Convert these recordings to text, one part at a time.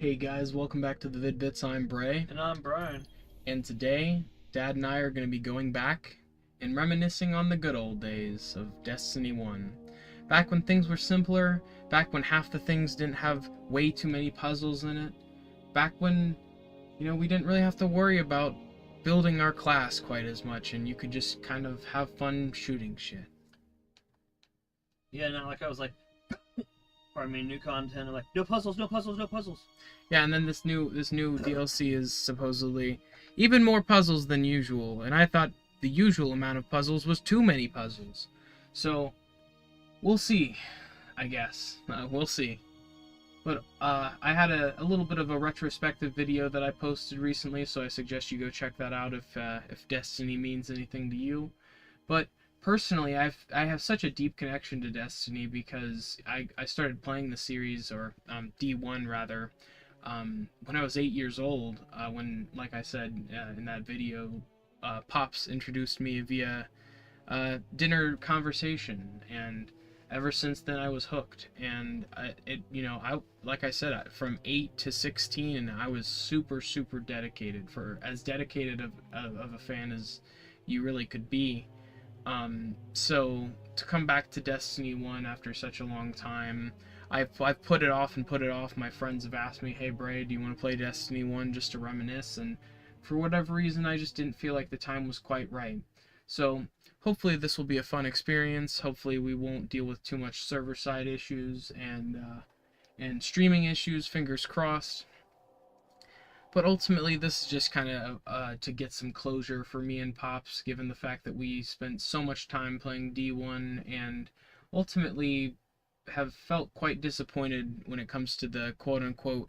Hey guys, welcome back to the Vid-Bits. I'm Bray. And I'm Brian. And today, Dad and I are going to be going back and reminiscing on the good old days of Destiny 1. Back when things were simpler, back when half the things didn't have way too many puzzles in it, back when, we didn't really have to worry about building our class quite as much and you could just kind of have fun shooting shit. Yeah, now like I was like, pardon me, new content. I'm like, no puzzles, no puzzles, no puzzles. Yeah, and then this new DLC is supposedly even more puzzles than usual, and I thought the usual amount of puzzles was too many puzzles. So, we'll see, I guess. We'll see. But I had a little bit of a retrospective video that I posted recently, so I suggest you go check that out if Destiny means anything to you. But personally, I have such a deep connection to Destiny because I started playing the series, or D1 rather, when I was 8 years old. When, like I said in that video, Pops introduced me via dinner conversation, and ever since then I was hooked. And like I said, from 8 to 16, I was super dedicated, for as dedicated of a fan as you really could be. So to come back to Destiny 1 after such a long time, I've put it off and put it off. My friends have asked me, hey Bray, do you want to play Destiny 1 just to reminisce? And for whatever reason, I just didn't feel like the time was quite right. So hopefully this will be a fun experience. Hopefully we won't deal with too much server side issues and streaming issues, fingers crossed. But ultimately, this is just kind of to get some closure for me and Pops, given the fact that we spent so much time playing D1 and ultimately have felt quite disappointed when it comes to the quote-unquote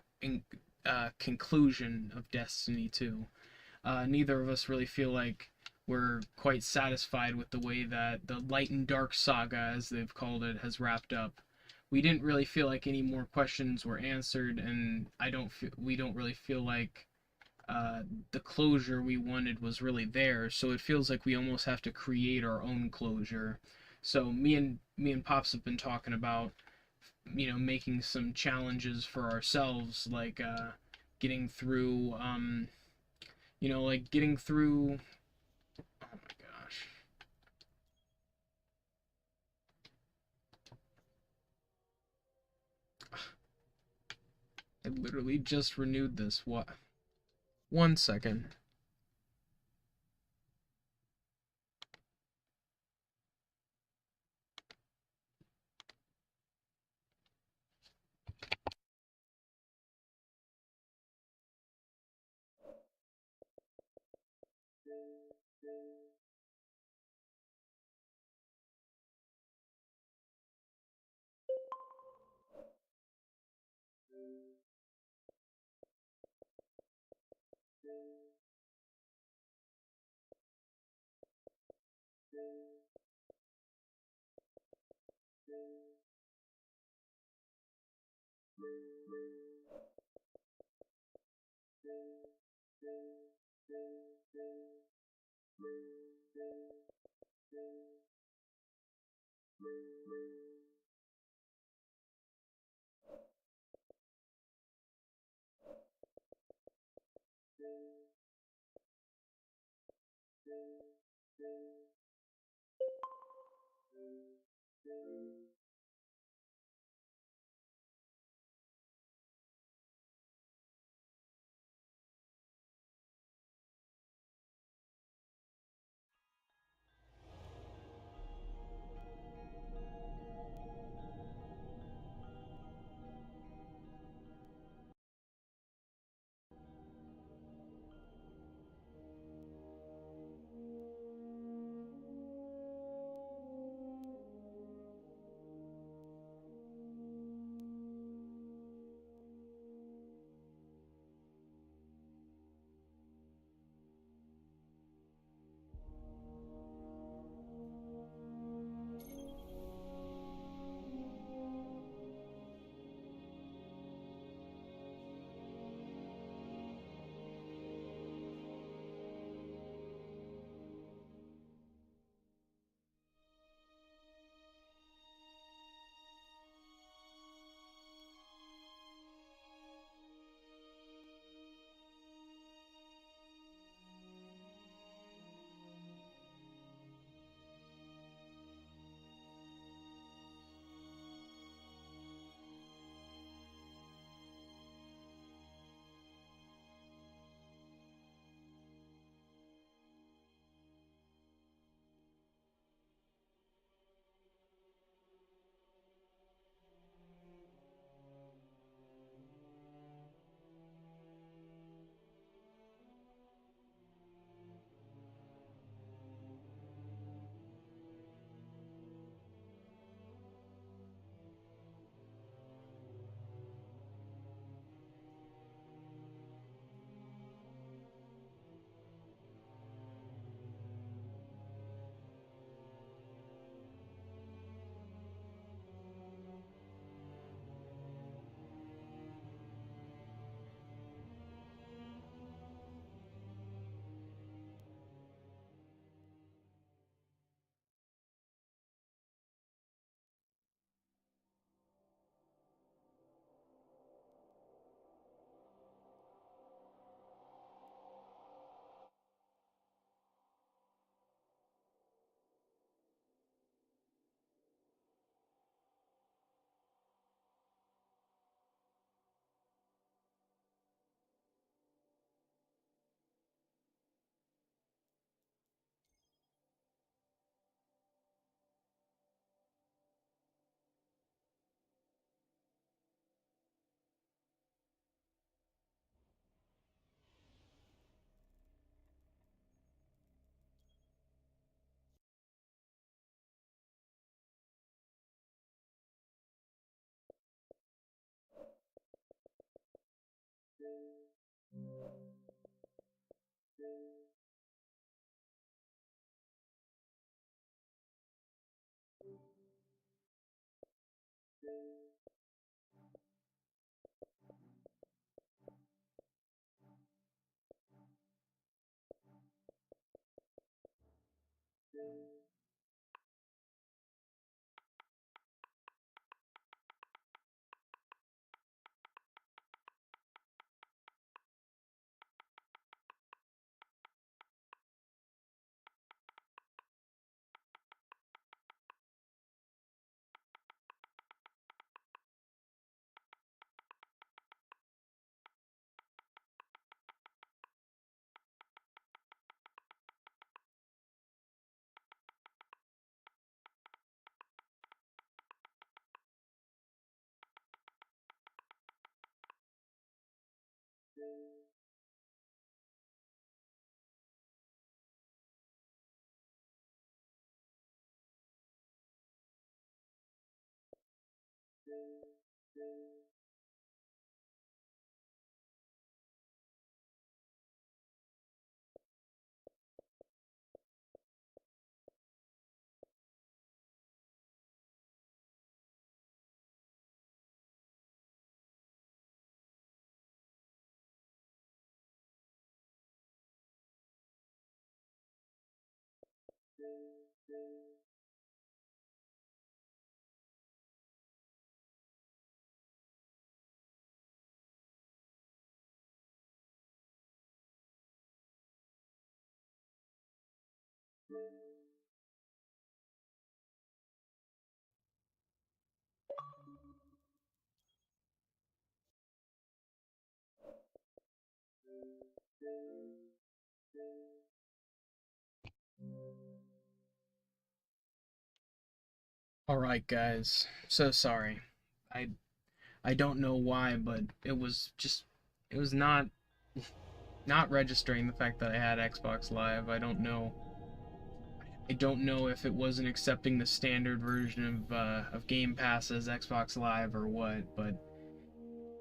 conclusion of Destiny 2. Neither of us really feel like we're quite satisfied with the way that the Light and Dark saga, as they've called it, has wrapped up. We didn't really feel like any more questions were answered, and we don't really feel like the closure we wanted was really there. So it feels like we almost have to create our own closure. So me and Pops have been talking about, making some challenges for ourselves, like getting through, like getting through. Oh my gosh. I literally just renewed this. What? 1 second. Alright guys, so sorry. I I don't know why, but it was not registering the fact that I had Xbox Live. I don't know if it wasn't accepting the standard version of Game Pass as Xbox Live or what, but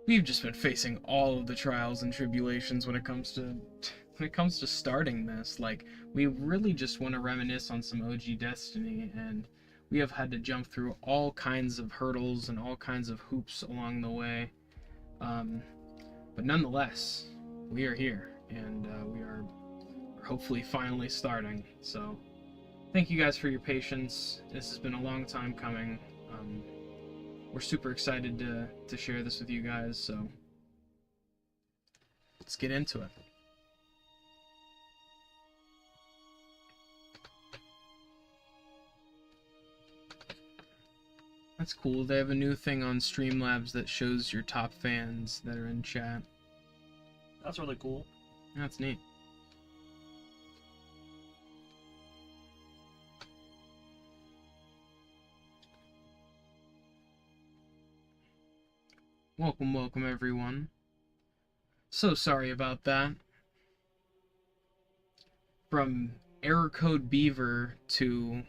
we've just been facing all of the trials and tribulations when it comes to starting this. Like, we really just want to reminisce on some OG Destiny, and we have had to jump through all kinds of hurdles and all kinds of hoops along the way. But nonetheless, we are here, and we're hopefully finally starting. So, thank you guys for your patience. This has been a long time coming. We're super excited to share this with you guys, so let's get into it. That's cool. They have a new thing on Streamlabs that shows your top fans that are in chat. That's really cool. That's neat. Welcome, welcome everyone. So sorry about that. From error code beaver to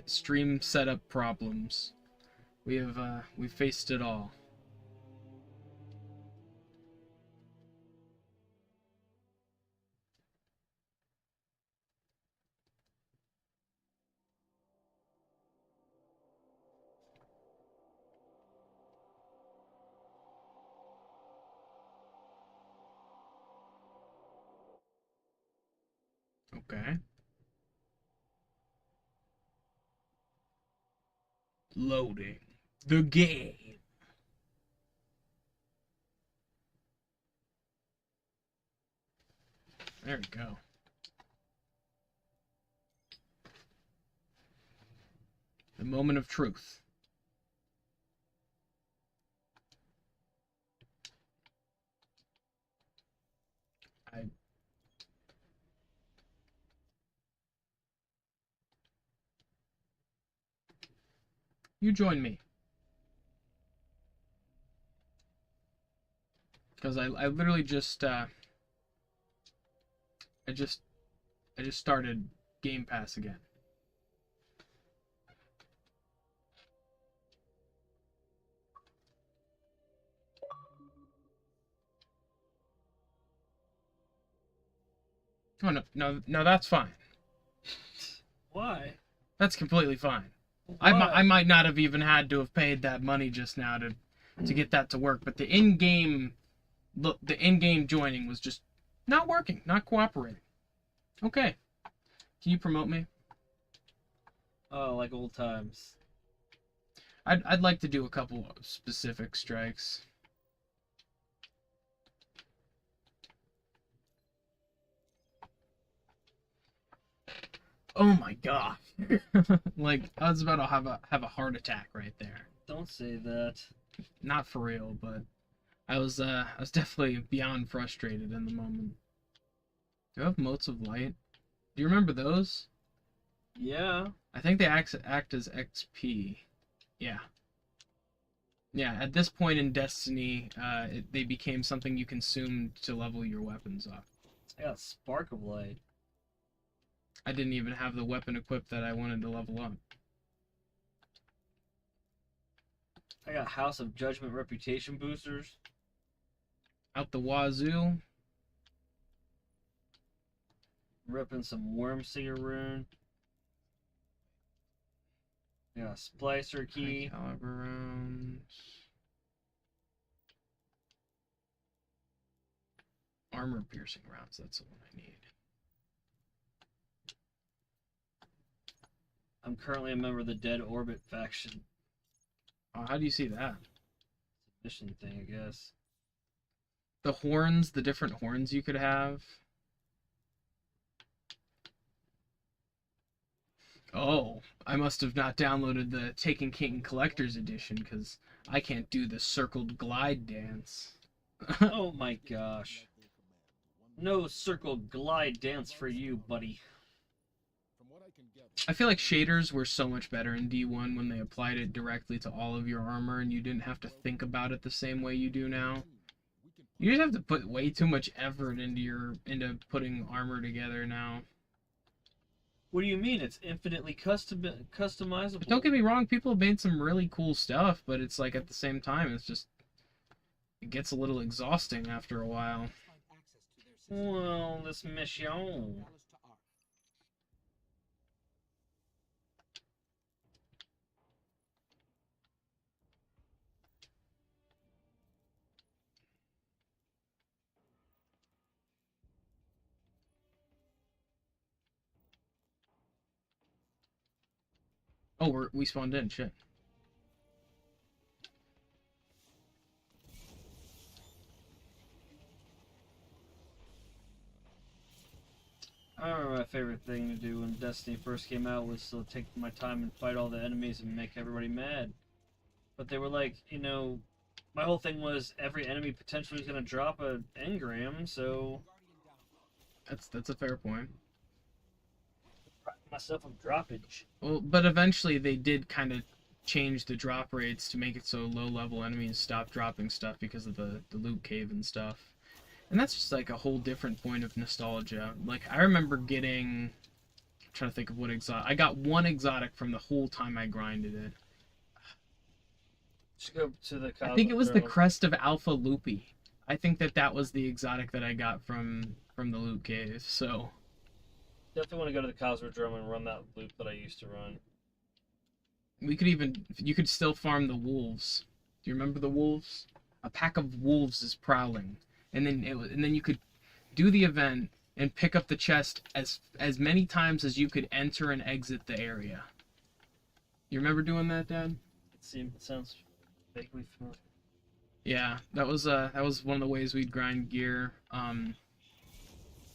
stream setup problems. We've faced it all. Okay. Loading the game. There we go. The moment of truth. You join me. Because I literally just I just started Game Pass again. Oh, no, no, no, that's fine. Why? That's completely fine. Why? I might not have even had to have paid that money just now to get that to work, but the in-game joining was just not working, not cooperating. Okay. Can you promote me? Oh, like old times. I'd like to do a couple of specific strikes. Oh my god. Like, I was about to have a heart attack right there. Don't say that. Not for real, but I was definitely beyond frustrated in the moment. Do you have motes of light? Do you remember those? Yeah. I think they act as XP. Yeah. Yeah, at this point in Destiny, they became something you consumed to level your weapons up. I got Spark of Light. I didn't even have the weapon equipped that I wanted to level up. I got House of Judgment Reputation boosters. Out the wazoo. Ripping some Wormsinger rune. I got a Splicer key. High caliber rounds. Armor piercing rounds, that's the one I need. I'm currently a member of the Dead Orbit faction. Oh, how do you see that? Mission thing, I guess. The horns, the different horns you could have. Oh, I must have not downloaded the Taken King Collector's Edition because I can't do the circled glide dance. Oh my gosh. No circle glide dance for you, buddy. I feel like shaders were so much better in D1 when they applied it directly to all of your armor and you didn't have to think about it the same way you do now. You just have to put way too much effort into putting armor together now. What do you mean? It's infinitely customizable. But don't get me wrong, people have made some really cool stuff, but it's like at the same time, it gets a little exhausting after a while. Well, this mission. Oh, we spawned in, shit. I remember my favorite thing to do when Destiny first came out was to take my time and fight all the enemies and make everybody mad. But they were like, you know, my whole thing was every enemy potentially was going to drop an engram, so... That's a fair point. Myself with droppage. Well, but eventually they did kind of change the drop rates to make it so low-level enemies stop dropping stuff because of the loot cave and stuff. And that's just like a whole different point of nostalgia. Like, I remember getting... I'm trying to think of what exotic... I got one exotic from the whole time I grinded it. Just go to the I think it was the Crest of Alpha Loopy. I think that was the exotic that I got from the loot cave, so... Definitely want to go to the Cosmodrome and run that loop that I used to run. You could still farm the wolves. Do you remember the wolves? A pack of wolves is prowling, and then you could do the event and pick up the chest as many times as you could enter and exit the area. You remember doing that, Dad? It sounds vaguely familiar. Yeah, that was one of the ways we'd grind gear.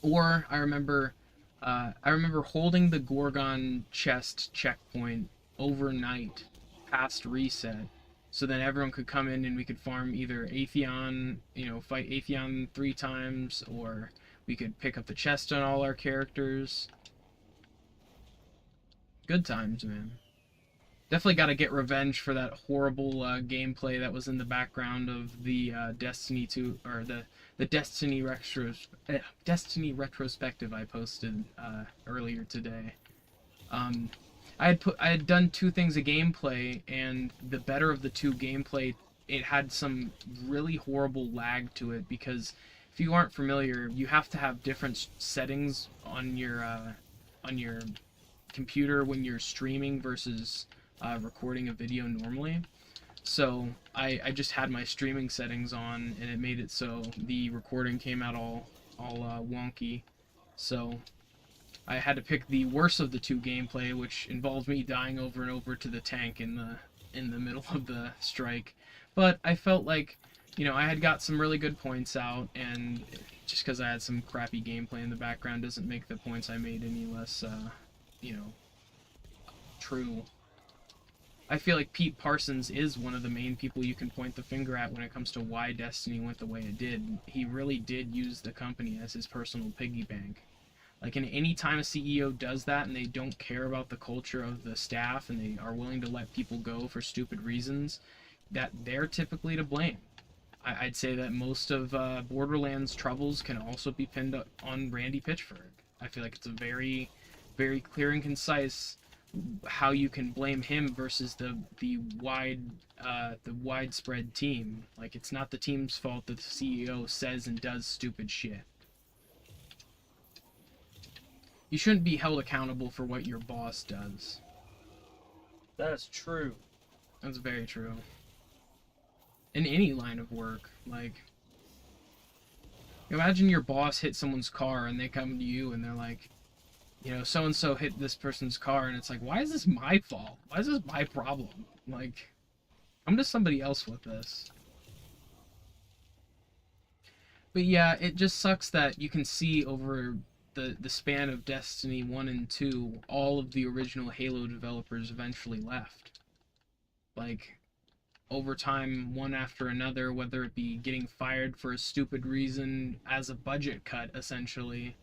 Or I remember holding the Gorgon chest checkpoint overnight past reset, so then everyone could come in and we could farm either Atheon, fight Atheon 3 times, or we could pick up the chest on all our characters. Good times, man. Definitely got to get revenge for that horrible gameplay that was in the background of the Destiny 2 or the Destiny retrospective I posted earlier today. I had done 2 things of gameplay, and the better of the 2 gameplay, it had some really horrible lag to it because if you aren't familiar, you have to have different settings on your computer when you're streaming versus recording a video normally. So I just had my streaming settings on, and it made it so the recording came out all wonky. So I had to pick the worst of the two gameplay, which involved me dying over and over to the tank in the middle of the strike. But I felt like, you know, I had got some really good points out, and just because I had some crappy gameplay in the background doesn't make the points I made any less, you know, true. I feel like Pete Parsons is one of the main people you can point the finger at when it comes to why Destiny went the way it did. He really did use the company as his personal piggy bank. Like, in any time a CEO does that and they don't care about the culture of the staff and they are willing to let people go for stupid reasons, that they're typically to blame. I'd say that most of Borderlands' troubles can also be pinned on Randy Pitchford. I feel like it's a very, very clear and concise how you can blame him versus the widespread team. Like, it's not the team's fault that the CEO says and does stupid shit. You shouldn't be held accountable for what your boss does. That's true. That's very true. In any line of work, like, imagine your boss hit someone's car and they come to you and they're like, you know, so-and-so hit this person's car, and it's like, why is this my fault? Why is this my problem? Like, come to somebody else with this. But yeah, it just sucks that you can see over the span of Destiny 1 and 2, all of the original Halo developers eventually left. Like, over time, one after another, whether it be getting fired for a stupid reason as a budget cut, essentially.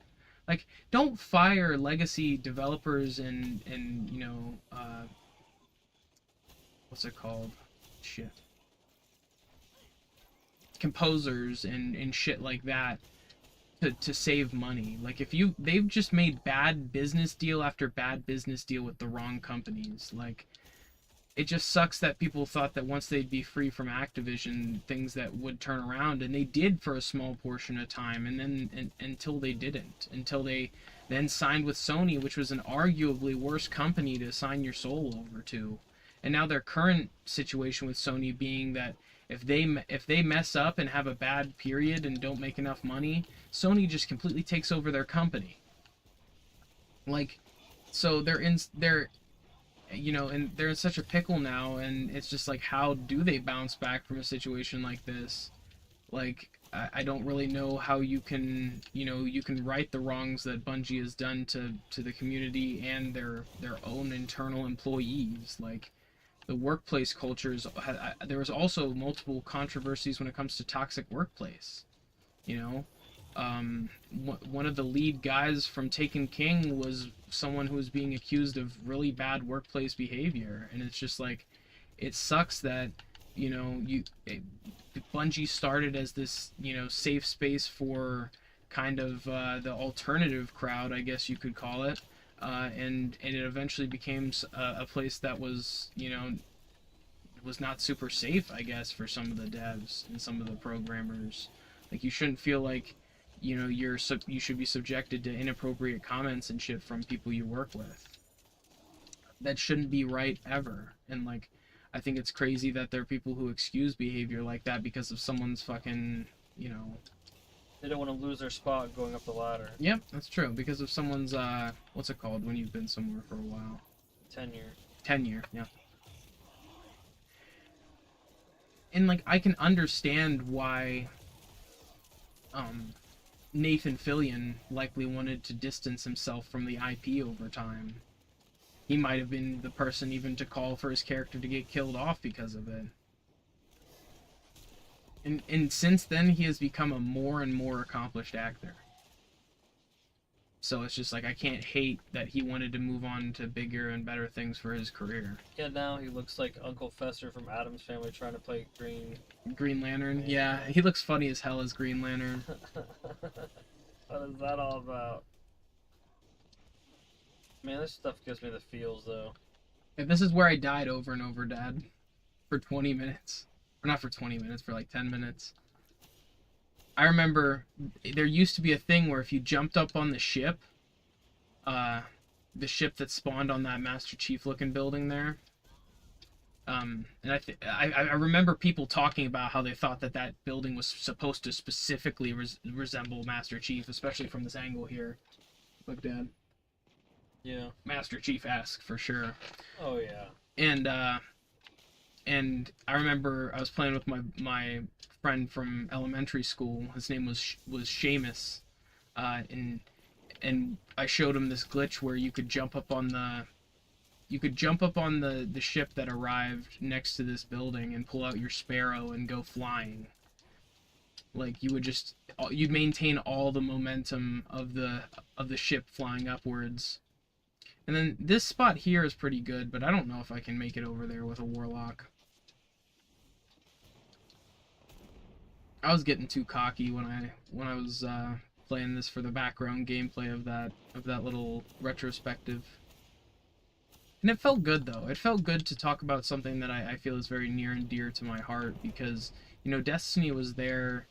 Like, don't fire legacy developers and you know, what's it called? Shit. Composers and shit like that to save money. Like, they've just made bad business deal after bad business deal with the wrong companies. Like, it just sucks that people thought that once they'd be free from Activision, things that would turn around, and they did for a small portion of time, and then until they didn't, until they then signed with Sony, which was an arguably worse company to sign your soul over to. And now their current situation with Sony being that if they mess up and have a bad period and don't make enough money, Sony just completely takes over their company. Like, so they're you know, and they're in such a pickle now, and it's just like, how do they bounce back from a situation like this? Like, I don't really know how you can, you know, you can right the wrongs that Bungie has done to the community and their own internal employees. Like, the workplace cultures, there was also multiple controversies when it comes to toxic workplace, you know. One of the lead guys from Taken King was someone who was being accused of really bad workplace behavior, and it's just like, it sucks that, you know, Bungie started as this, you know, safe space for kind of the alternative crowd, I guess you could call it, and it eventually became a place that was, you know, was not super safe, I guess, for some of the devs and some of the programmers. Like, you shouldn't feel like, you know, you should be subjected to inappropriate comments and shit from people you work with. That shouldn't be right ever. And, like, I think it's crazy that there are people who excuse behavior like that because of someone's fucking, you know... They don't want to lose their spot going up the ladder. Yep, that's true. Because of someone's, what's it called when you've been somewhere for a while? Tenure. Tenure, yeah. And, like, I can understand why, Nathan Fillion likely wanted to distance himself from the IP over time. He might have been the person even to call for his character to get killed off because of it. And since then, he has become a more and more accomplished actor. So it's just like, I can't hate that he wanted to move on to bigger and better things for his career. Yeah, now he looks like Uncle Fester from Addams Family trying to play Green Lantern? Yeah, he looks funny as hell as Green Lantern. What is that all about? Man, this stuff gives me the feels, though. And this is where I died over and over, Dad. For 20 minutes. Or not for 20 minutes, for like 10 minutes. I remember there used to be a thing where if you jumped up on uh, the ship that spawned on that Master Chief looking building there. And I remember people talking about how they thought that that building was supposed to specifically resemble Master Chief, especially from this angle here. Look, Dad. Yeah. Master Chief-esque for sure. Oh yeah. And I remember I was playing with my friend from elementary school. His name was Seamus, and I showed him this glitch where you could jump up on the ship that arrived next to this building and pull out your sparrow and go flying. Like you'd maintain all the momentum of the ship flying upwards. And then this spot here is pretty good, but I don't know if I can make it over there with a warlock. I was getting too cocky when I was playing this for the background gameplay of that little retrospective. And it felt good, though. It felt good to talk about something that I feel is very near and dear to my heart, because, you know, Destiny was there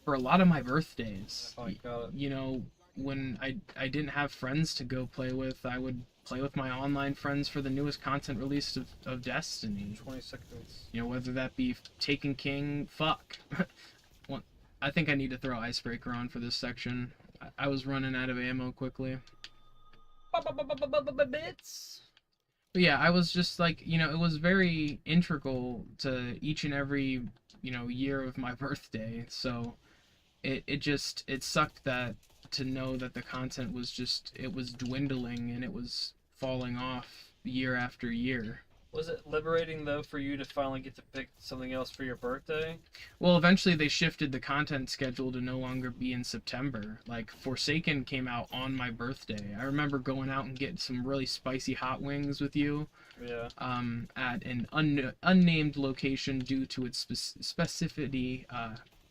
for a lot of my birthdays. Oh, I got it. You know, when I didn't have friends to go play with, I would play with my online friends for the newest content released of Destiny. 20 seconds. You know, whether that be Taken King, fuck. Well, I think I need to throw Icebreaker on for this section. I was running out of ammo quickly. Bits. But yeah, I was just like, you know, it was very integral to each and every, you know, year of my birthday. So it sucked that to know that the content was dwindling and it was falling off year after year. Was it liberating though for you to finally get to pick something else for your birthday? Well, eventually they shifted the content schedule to no longer be in September. Like, Forsaken came out on my birthday. I remember going out and getting some really spicy hot wings with you. Yeah. At an unnamed location due to its specificity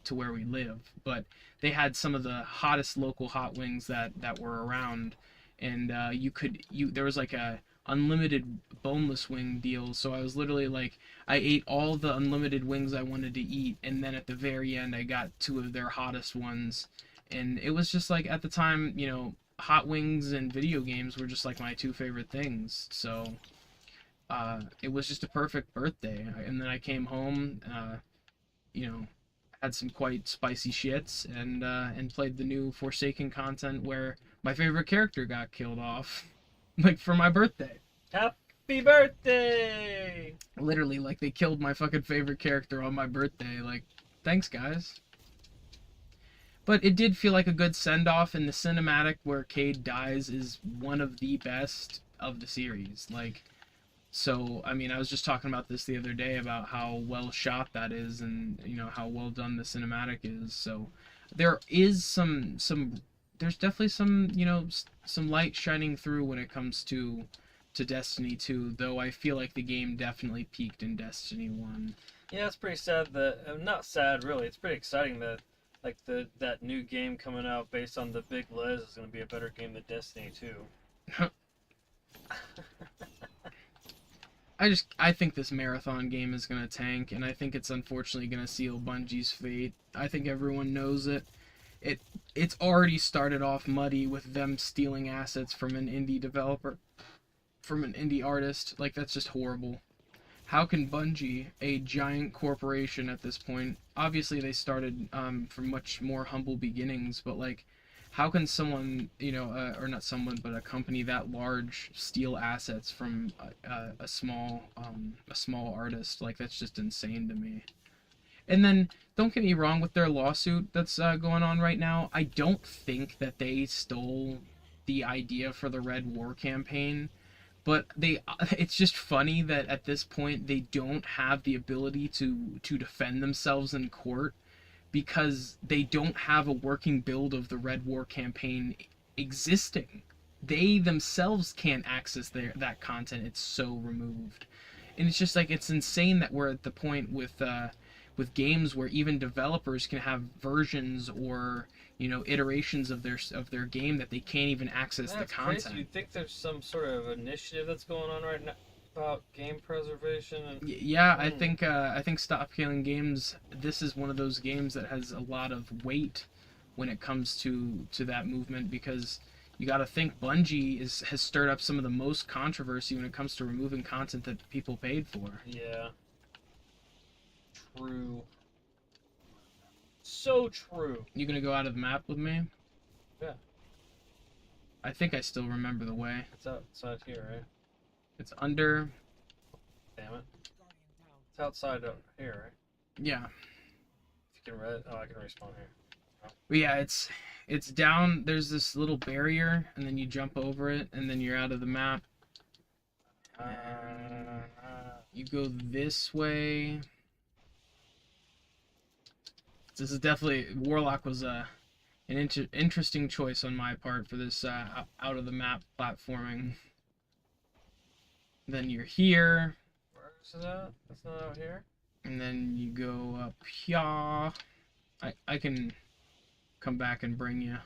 to where we live. But they had some of the hottest local hot wings that were around, and there was like a unlimited boneless wing deal. So I was literally like, I ate all the unlimited wings I wanted to eat, and then at the very end I got two of their hottest ones. And it was just like, at the time, you know, hot wings and video games were just like my two favorite things. So it was just a perfect birthday. And then I came home, you know, had some quite spicy shits, and played the new Forsaken content where my favorite character got killed off. Like, for my birthday. Happy birthday! Literally, like, they killed my fucking favorite character on my birthday. Like, thanks, guys. But it did feel like a good send-off, and the cinematic where Cade dies is one of the best of the series. Like, so, I mean, I was just talking about this the other day about how well shot that is, and, you know, how well done the cinematic is. So, there is there's definitely some, you know, some light shining through when it comes to Destiny 2, though I feel like the game definitely peaked in Destiny 1. Yeah, it's pretty sad that, not sad really, it's pretty exciting that, like, that new game coming out based on the Big Les is going to be a better game than Destiny 2. I think this marathon game is going to tank, and I think it's unfortunately going to seal Bungie's fate. I think everyone knows it. It's already started off muddy with them stealing assets from an indie developer, from an indie artist. Like, that's just horrible. How can Bungie, a giant corporation at this point, obviously they started from much more humble beginnings, but like, how can someone, you know, or not someone, but a company that large steal assets from a small artist? Like, that's just insane to me. And then, don't get me wrong with their lawsuit that's going on right now. I don't think that they stole the idea for the Red War campaign, but it's just funny that at this point they don't have the ability to defend themselves in court, because they don't have a working build of the Red War campaign existing. They themselves can't access that content. It's so removed. And it's just like, it's insane that we're at the point with games where even developers can have versions or, you know, iterations of their game that they can't even access the content. Crazy. You'd think there's some sort of initiative that's going on right now. about game preservation and Yeah, I think Stop Killing Games. This is one of those games that has a lot of weight when it comes to that movement, because you got to think Bungie has stirred up some of the most controversy when it comes to removing content that people paid for. yeah, true. So true. You gonna go out of the map with me? Yeah. I think I still remember the way. It's outside here, right? It's under. Damn it. It's outside of here, right? Yeah. If you can I can respawn here. But yeah, it's down. There's this little barrier, and then you jump over it, and then you're out of the map. You go this way. This is definitely Warlock was an interesting choice on my part for this out of the map platforming. Then you're here. Where's it at? That's not out here. And then you go up here. I can come back and bring you.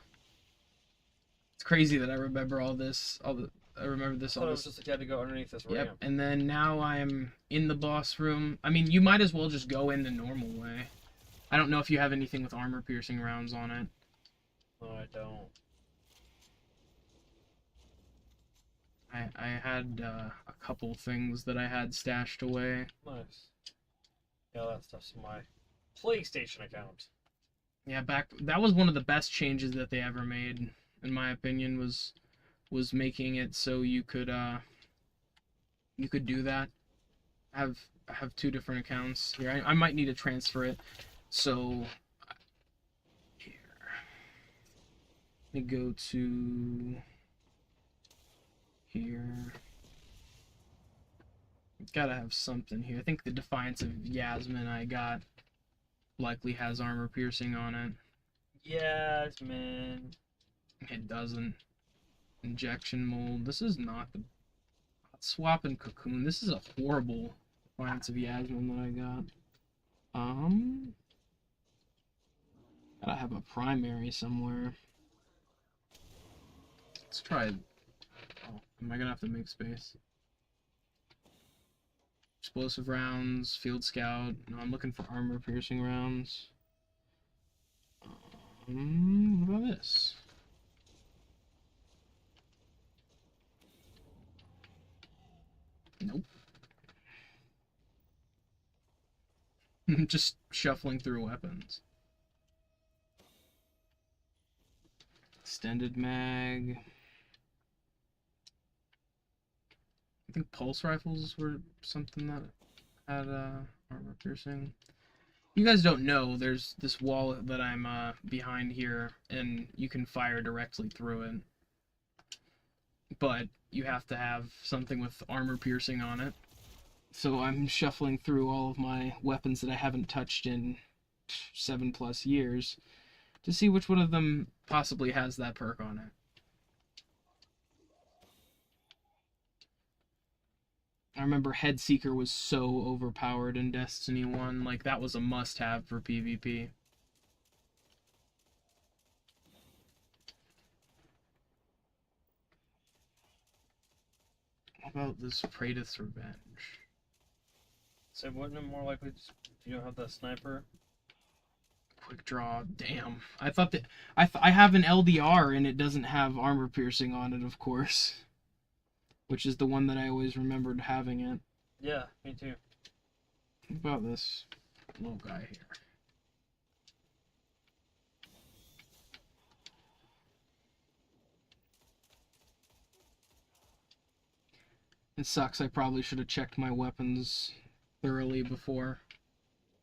It's crazy that I remember all this. I remember this. I thought it was just like you had to go underneath this ramp. Yep. And then now I'm in the boss room. I mean, you might as well just go in the normal way. I don't know if you have anything with armor-piercing rounds on it. No, I don't. I had a couple things that I had stashed away. Nice. Yeah, that stuff's in my PlayStation account. Yeah, that was one of the best changes that they ever made, in my opinion, was making it so you could do that. I have two different accounts here. I might need to transfer it. So here, let me go to here. Gotta have something here. I think the Defiance of Yasmin I got likely has armor piercing on it. Yasmin. It doesn't. Injection mold. This is not the hot swap and cocoon. This is a horrible Defiance of Yasmin that I got. Gotta have a primary somewhere. Let's try. Oh, am I gonna have to make space? Explosive rounds, field scout. No, I'm looking for armor piercing rounds. What about this? Nope. Just shuffling through weapons. Extended mag. I think pulse rifles were something that had armor piercing. You guys don't know, there's this wall that I'm behind here, and you can fire directly through it. But you have to have something with armor piercing on it. So I'm shuffling through all of my weapons that I haven't touched in 7+ years to see which one of them possibly has that perk on it. I remember Headseeker was so overpowered in Destiny 1, like that was a must-have for PvP. How about this Praedyth's Revenge? So wouldn't it more likely just, you don't have that sniper? Quick draw, damn. I thought that I have an LDR and it doesn't have armor piercing on it, of course. Which is the one that I always remembered having it. Yeah, me too. What about this little guy here? It sucks, I probably should have checked my weapons thoroughly before.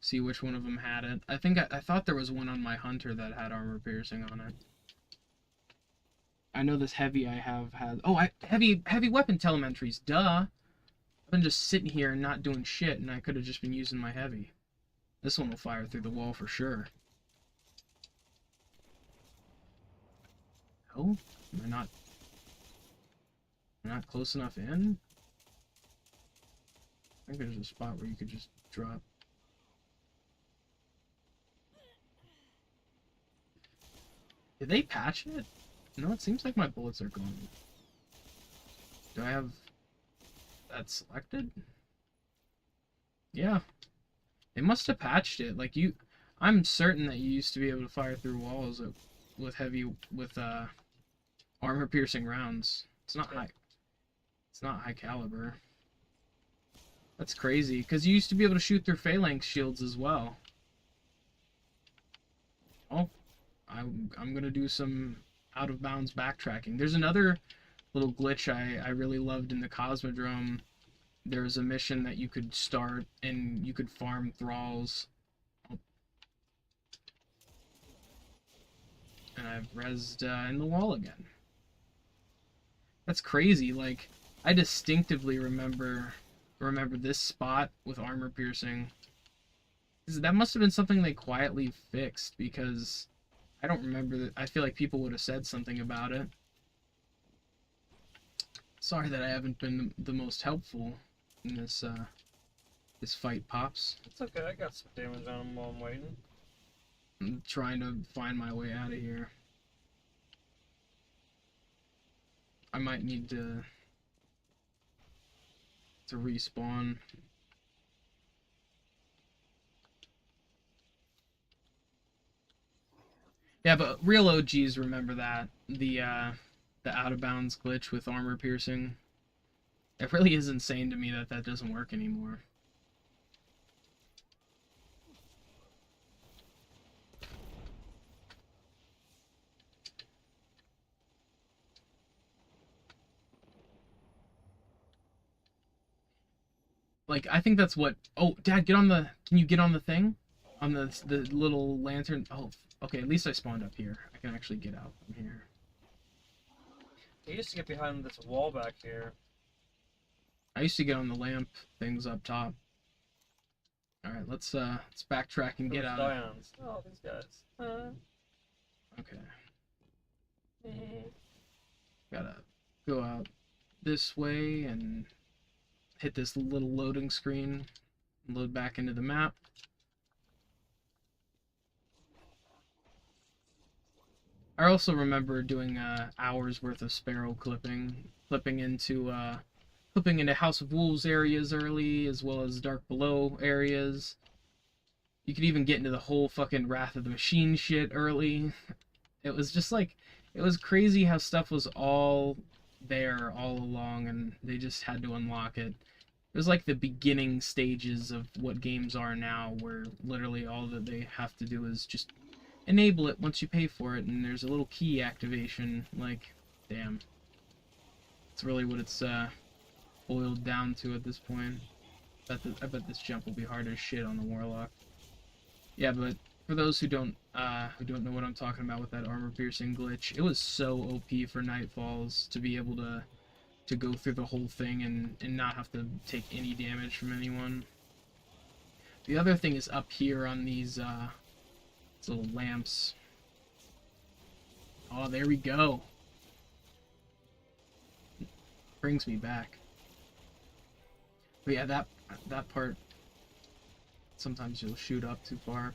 See which one of them had it. I think I thought there was one on my hunter that had armor piercing on it. I know this heavy I have had. Oh, heavy weapon telemetries. Duh. I've been just sitting here and not doing shit, and I could have just been using my heavy. This one will fire through the wall for sure. Oh, am I not close enough in? I think there's a spot where you could just drop. Did they patch it? No, it seems like my bullets are gone. Do I have... That's selected? Yeah. They must have patched it. Like, I'm certain that you used to be able to fire through walls with armor piercing rounds. It's not high. It's not high caliber. That's crazy, because you used to be able to shoot through phalanx shields as well. Oh, I'm gonna do some out of bounds backtracking. There's another little glitch I really loved in the Cosmodrome. There was a mission that you could start and you could farm thralls. Oh. And I've rezzed in the wall again. That's crazy. Like, I distinctively remember this spot with armor piercing. That must have been something they quietly fixed, because I don't remember that. I feel like people would have said something about it. Sorry that I haven't been the most helpful in this fight, Pops. It's okay, I got some damage on him while I'm waiting. I'm trying to find my way out of here. I might need to respawn. Yeah, but real OGs remember that. The out of bounds glitch with armor piercing. It really is insane to me that that doesn't work anymore. Like, I think that's what... Oh, Dad, get on the... Can you get on the thing? On the little lantern? Oh, okay, at least I spawned up here. I can actually get out from here. I used to get behind this wall back here. I used to get on the lamp things up top. Alright, let's backtrack and get out. Scions. Oh, these guys. Okay. Gotta go out this way and hit this little loading screen and load back into the map. I also remember doing hours worth of sparrow clipping into House of Wolves areas early, as well as Dark Below areas. You could even get into the whole fucking Wrath of the Machine shit early. It was just like, it was crazy how stuff was all there all along, and they just had to unlock it. It was like the beginning stages of what games are now, where literally all that they have to do is just enable it once you pay for it, and there's a little key activation. Like, damn. It's really what it's boiled down to at this point. I bet this jump will be hard as shit on the Warlock. Yeah, but for those who don't know what I'm talking about with that armor piercing glitch, it was so OP for Nightfalls to be able to go through the whole thing and not have to take any damage from anyone. The other thing is up here on these little lamps. Oh, there we go. Brings me back. But yeah, that part, sometimes you'll shoot up too far.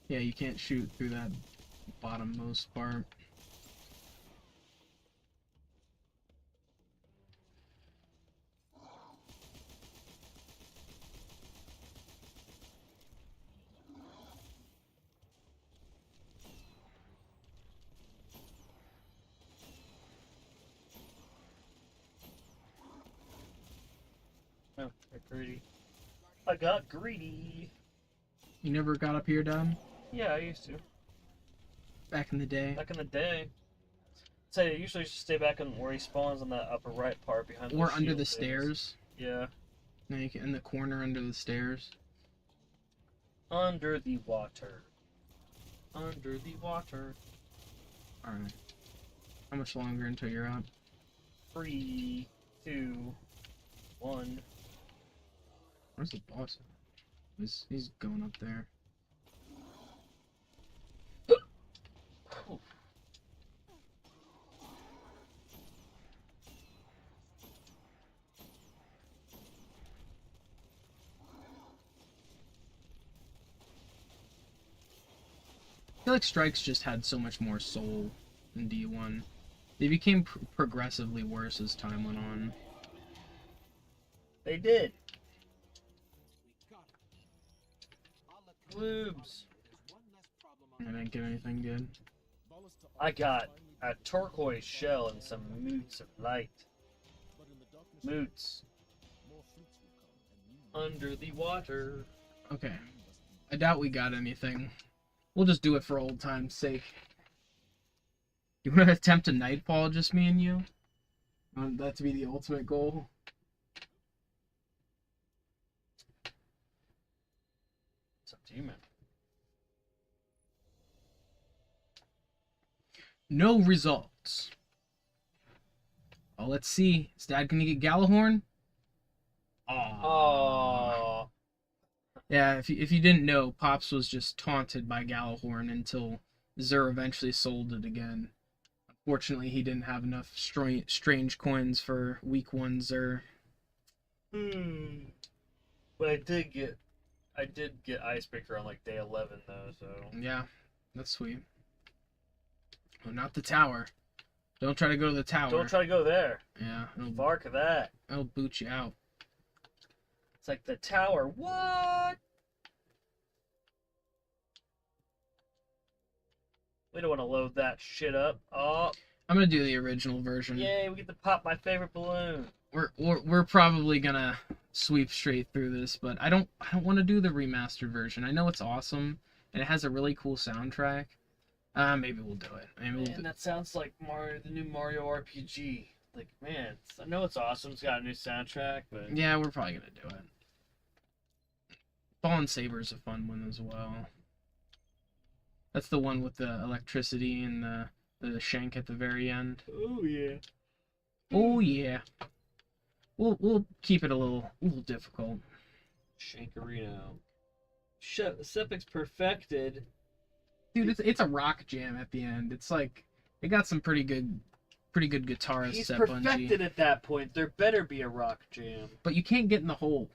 Yeah, you can't shoot through that bottommost part. Oh, I got greedy. I got greedy. You never got up here, Dad? Yeah, I used to. Back in the day? Back in the day. Say, I usually just stay back on where he spawns on that upper right part behind the Or under the things. stairs. Yeah. In the corner under the stairs. Under the water. Under the water. Alright. How much longer until you're up? 3, 2, 1. Where's the boss? He's going up there. Oh. feel like strikes just had so much more soul than D1. They became progressively worse as time went on. They did. Lubes. I didn't get anything good. I got a turquoise shell and some moots of light. Moots. Under the water. Okay. I doubt we got anything. We'll just do it for old time's sake. You want to attempt a nightfall, just me and you? Want that to be the ultimate goal? It's up to you, man. No results. Oh, let's see. Is Dad gonna get Galahorn? Oh. Yeah, if you didn't know, Pops was just taunted by Galahorn until Zur eventually sold it again. Unfortunately, he didn't have enough strange coins for week 1 Zur. But I did get Icebreaker on like day 11 though, so. Yeah, that's sweet. Oh, not the tower. Don't try to go to the tower. Don't try to go there. Yeah, Bark of that. I'll boot you out. It's like the tower. What? We don't want to load that shit up. Oh, I'm gonna do the original version. yay! We get to pop my favorite balloon. We're probably gonna sweep straight through this, but I don't want to do the remastered version. I know it's awesome and it has a really cool soundtrack. Maybe we'll do it. Maybe we'll Man, that sounds like Mario, the new Mario RPG. Like, man, I know it's awesome. It's got a new soundtrack, but Yeah, we're probably gonna do it. Ball and Saber's a fun one as well. That's the one with the electricity and the shank at the very end. oh yeah. Oh yeah. We'll keep it a little difficult. Shankarino. Sepic's perfected. Dude, it's a rock jam at the end. It's like it got some pretty good guitarists He's at perfected Bungie. at that point. There better be a rock jam. But you can't get in the hole.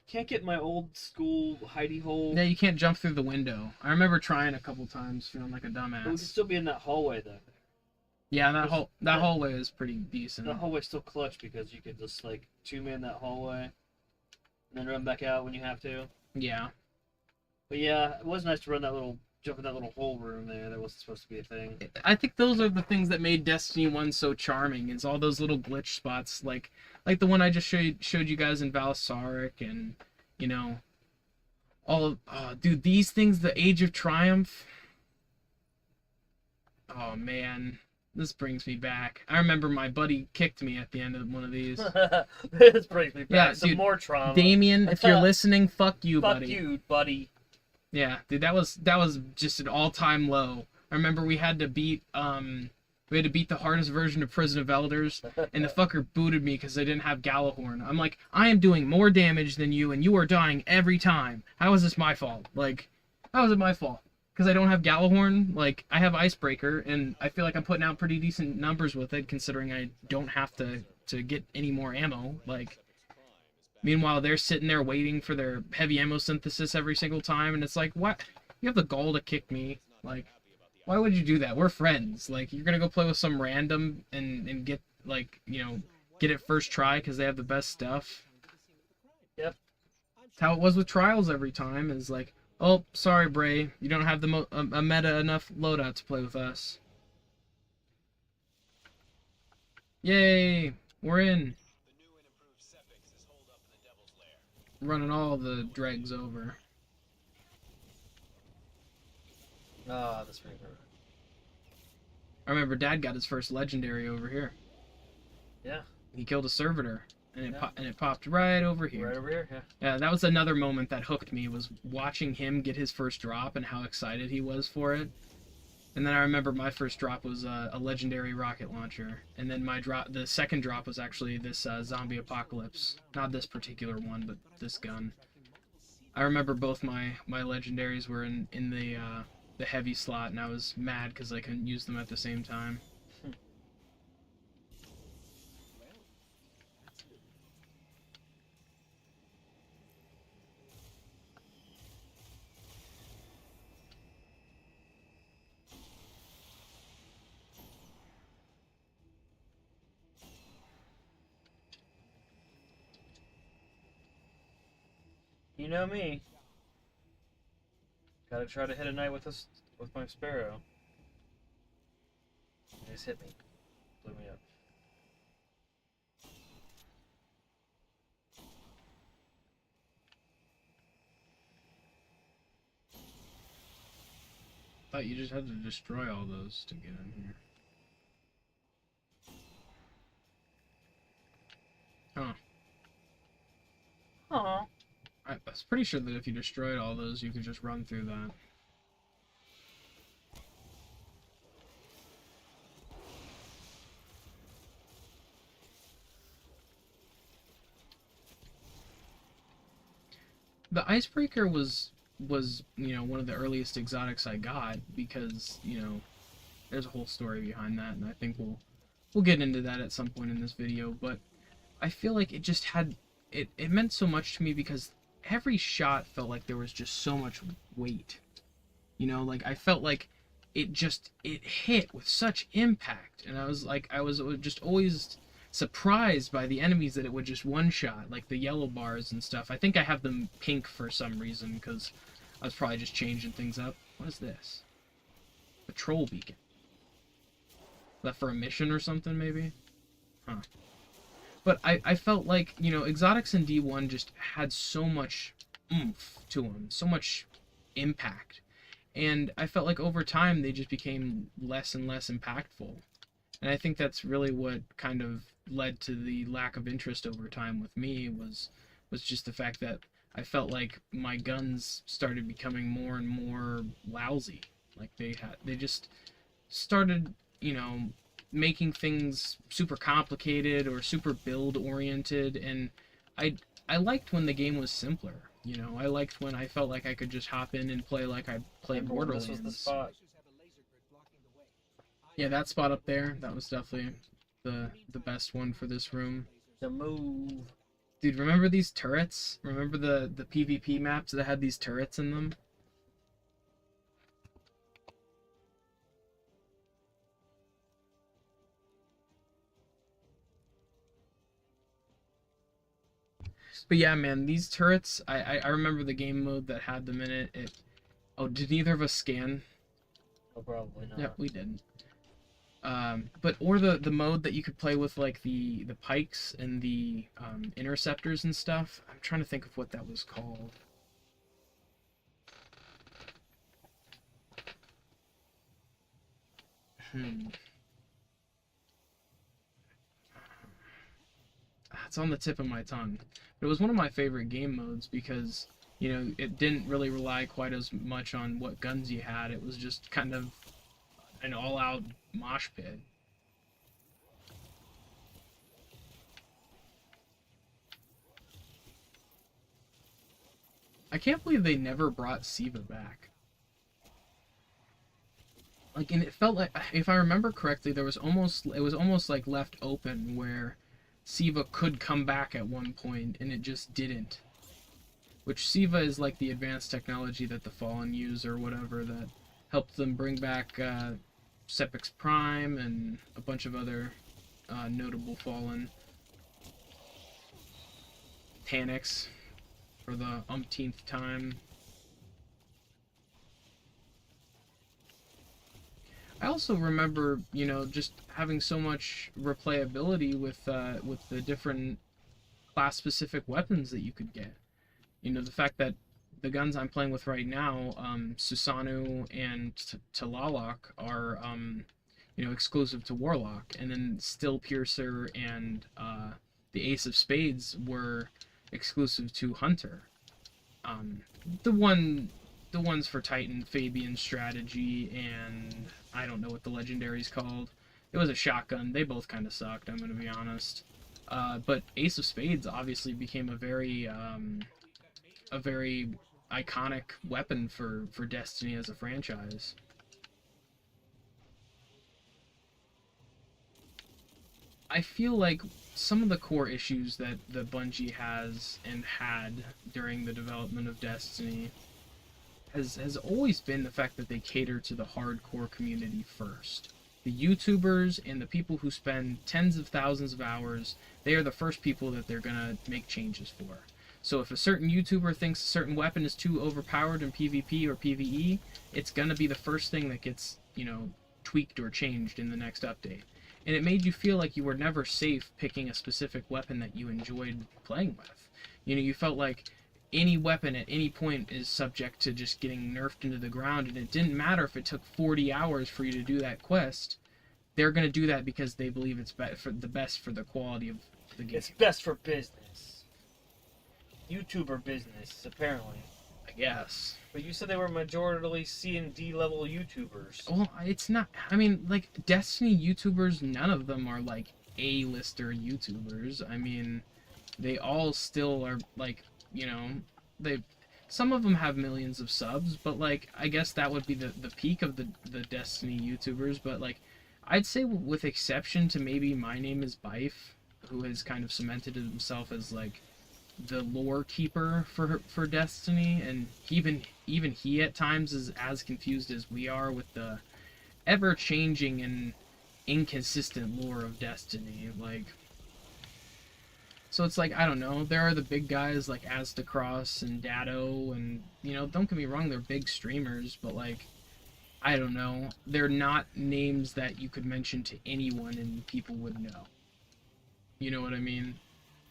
Can't get my old school hidey hole. Yeah, you can't jump through the window. I remember trying a couple times, feeling like a But we can dumbass. still be in that hallway though. Yeah, that hallway is pretty decent. That hallway's still clutch because you could just like 2-man that hallway and then run back out when you have to. Yeah. But yeah, it was nice to jump in that little hole room there. That wasn't supposed to be a thing. I think those are the things that made Destiny 1 so charming, is all those little glitch spots, like the one I just showed you guys in Valsaric, and, you know, all of, dude, these things, the Age of Triumph, oh man, this brings me back. I remember my buddy kicked me at the end of one of these. This brings me back. Yeah, Some dude, more trauma. Damien, if you're listening, fuck you, Fuck buddy. you, buddy. Yeah, dude, that was just an all-time low. I remember we had to beat the hardest version of Prison of Elders, and the fucker booted me because I didn't have Galahorn. I'm like, I am doing more damage than you, and you are dying every time. How is this my fault? Like, how is it my fault? Because I don't have Galahorn? Like, I have Icebreaker, and I feel like I'm putting out pretty decent numbers with it, considering I don't have to get any more ammo. Like, meanwhile, they're sitting there waiting for their heavy ammo synthesis every single time, and it's like, what? You have the gall to kick me. Like, why would you do that? We're friends. Like, you're gonna go play with some random and get, like, you know, get it first try because they have the best stuff. Yep. That's how it was with Trials every time, is like, oh, sorry, Bray, you don't have a meta enough loadout to play with us. Yay, we're in. Running all the dregs over. Ah, that's pretty good. I remember Dad got his first legendary over here. Yeah. He killed a servitor, and Yeah. it popped right over here. Right over here, yeah. Yeah, that was another moment that hooked me, was watching him get his first drop and how excited he was for it. And then I remember my first drop was a legendary rocket launcher, and then the second drop was actually this zombie apocalypse. Not this particular one, but this gun. I remember both my legendaries were in the heavy slot, and I was mad because I couldn't use them at the same time. You know me. Gotta try to hit a knight with my sparrow. He just hit me. Blew me up. Thought you just had to destroy all those to get in here. Huh. Aw. I was pretty sure that if you destroyed all those, you could just run through that. The icebreaker was one of the earliest exotics I got because there's a whole story behind that, and I think we'll get into that at some point in this video. But I feel like it just had it meant so much to me because every shot felt like there was just so much weight. Like I felt like it hit with such impact, and I was just always surprised by the enemies that it would just one-shot, like the yellow bars and stuff. I think I have them pink for some reason because I was probably just changing things up. What is this? A troll beacon. Is that for a mission or something, maybe? Huh. But I felt like, exotics in D1 just had so much oomph to them, so much impact. And I felt like over time they just became less and less impactful. And I think that's really what kind of led to the lack of interest over time with me was just the fact that I felt like my guns started becoming more and more lousy. Like they just started, making things super complicated or super build oriented, and I liked when the game was simpler. I liked when I felt like I could just hop in and play like I played Borderlands. This was the spot. Yeah, that spot up there, that was definitely the best one for this room. The move. Dude, remember these turrets? Remember the PvP maps that had these turrets in them? But yeah, man, these turrets, I remember the game mode that had them in it. Oh, did neither of us scan? Oh, probably not. Yep, we didn't. Or the mode that you could play with like the pikes and the interceptors and stuff. I'm trying to think of what that was called. It's on the tip of my tongue. But it was one of my favorite game modes because, it didn't really rely quite as much on what guns you had. It was just kind of an all-out mosh pit. I can't believe they never brought Siva back. Like, and it felt like, if I remember correctly, it was almost like left open where Siva could come back at one point, and it just didn't. Which Siva is like the advanced technology that the Fallen use or whatever that helped them bring back Sepix Prime and a bunch of other notable Fallen. Tanix for the umpteenth time. I also remember, just having so much replayability with the different class-specific weapons that you could get. The fact that the guns I'm playing with right now, Susanoo and Talalok, are, exclusive to Warlock, and then Still Piercer and the Ace of Spades were exclusive to Hunter. The ones for Titan, Fabian Strategy, and I don't know what the legendary's called. It was a shotgun. They both kind of sucked, I'm going to be honest. But Ace of Spades obviously became a very iconic weapon for Destiny as a franchise. I feel like some of the core issues that the Bungie has and had during the development of Destiny has always been the fact that they cater to the hardcore community first. The YouTubers and the people who spend tens of thousands of hours, they are the first people that they're gonna make changes for. So if a certain YouTuber thinks a certain weapon is too overpowered in PvP or PvE, it's gonna be the first thing that gets, tweaked or changed in the next update. And it made you feel like you were never safe picking a specific weapon that you enjoyed playing with. You felt like any weapon at any point is subject to just getting nerfed into the ground, and it didn't matter if it took 40 hours for you to do that quest. They're going to do that because they believe it's for the best for the quality of the game. It's best for business. YouTuber business, apparently. I guess. But you said they were majority C and D level YouTubers. Well, it's not. I mean, like, Destiny YouTubers, none of them are, like, A-lister YouTubers. I mean, they all still are, like, some of them have millions of subs, but, like, I guess that would be the peak of the Destiny YouTubers. But, like, I'd say with exception to maybe My Name is Bife, who has kind of cemented himself as, like, the lore keeper for Destiny, and even he at times is as confused as we are with the ever-changing and inconsistent lore of Destiny. Like, so it's like, I don't know, there are the big guys like Astacross and Dado, and, don't get me wrong, they're big streamers, but, like, I don't know, they're not names that you could mention to anyone and people would know. You know what I mean?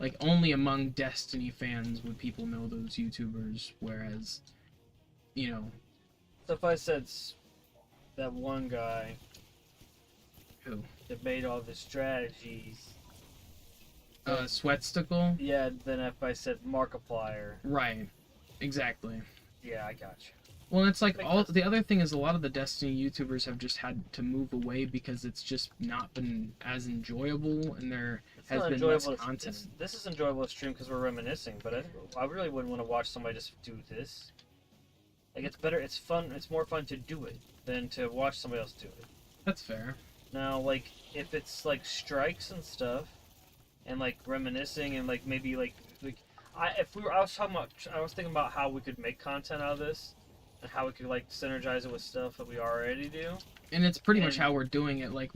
Like, only among Destiny fans would people know those YouTubers, whereas, So if I said that one guy who? that made all the strategies... Sweatstickle? Yeah, then if I said Markiplier... Right. Exactly. Yeah, I got you. Well, it's like, the other thing is a lot of the Destiny YouTubers have just had to move away because it's just not been as enjoyable, and there has been less content. This is enjoyable to stream because we're reminiscing, but I really wouldn't want to watch somebody just do this. Like, it's better, it's fun, it's more fun to do it than to watch somebody else do it. That's fair. Now, like, if it's, like, strikes and stuff, and, like, reminiscing, and, like, maybe, I was thinking about how we could make content out of this, and how we could, like, synergize it with stuff that we already do. And it's pretty much how we're doing it. Like,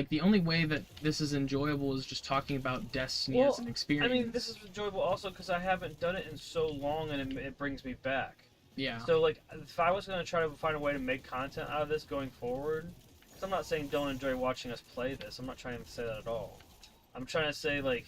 the only way that this is enjoyable is just talking about Destiny as an experience. I mean, this is enjoyable also because I haven't done it in so long, and it brings me back. Yeah. So, like, if I was going to try to find a way to make content out of this going forward, because I'm not saying don't enjoy watching us play this. I'm not trying to say that at all. I'm trying to say, like,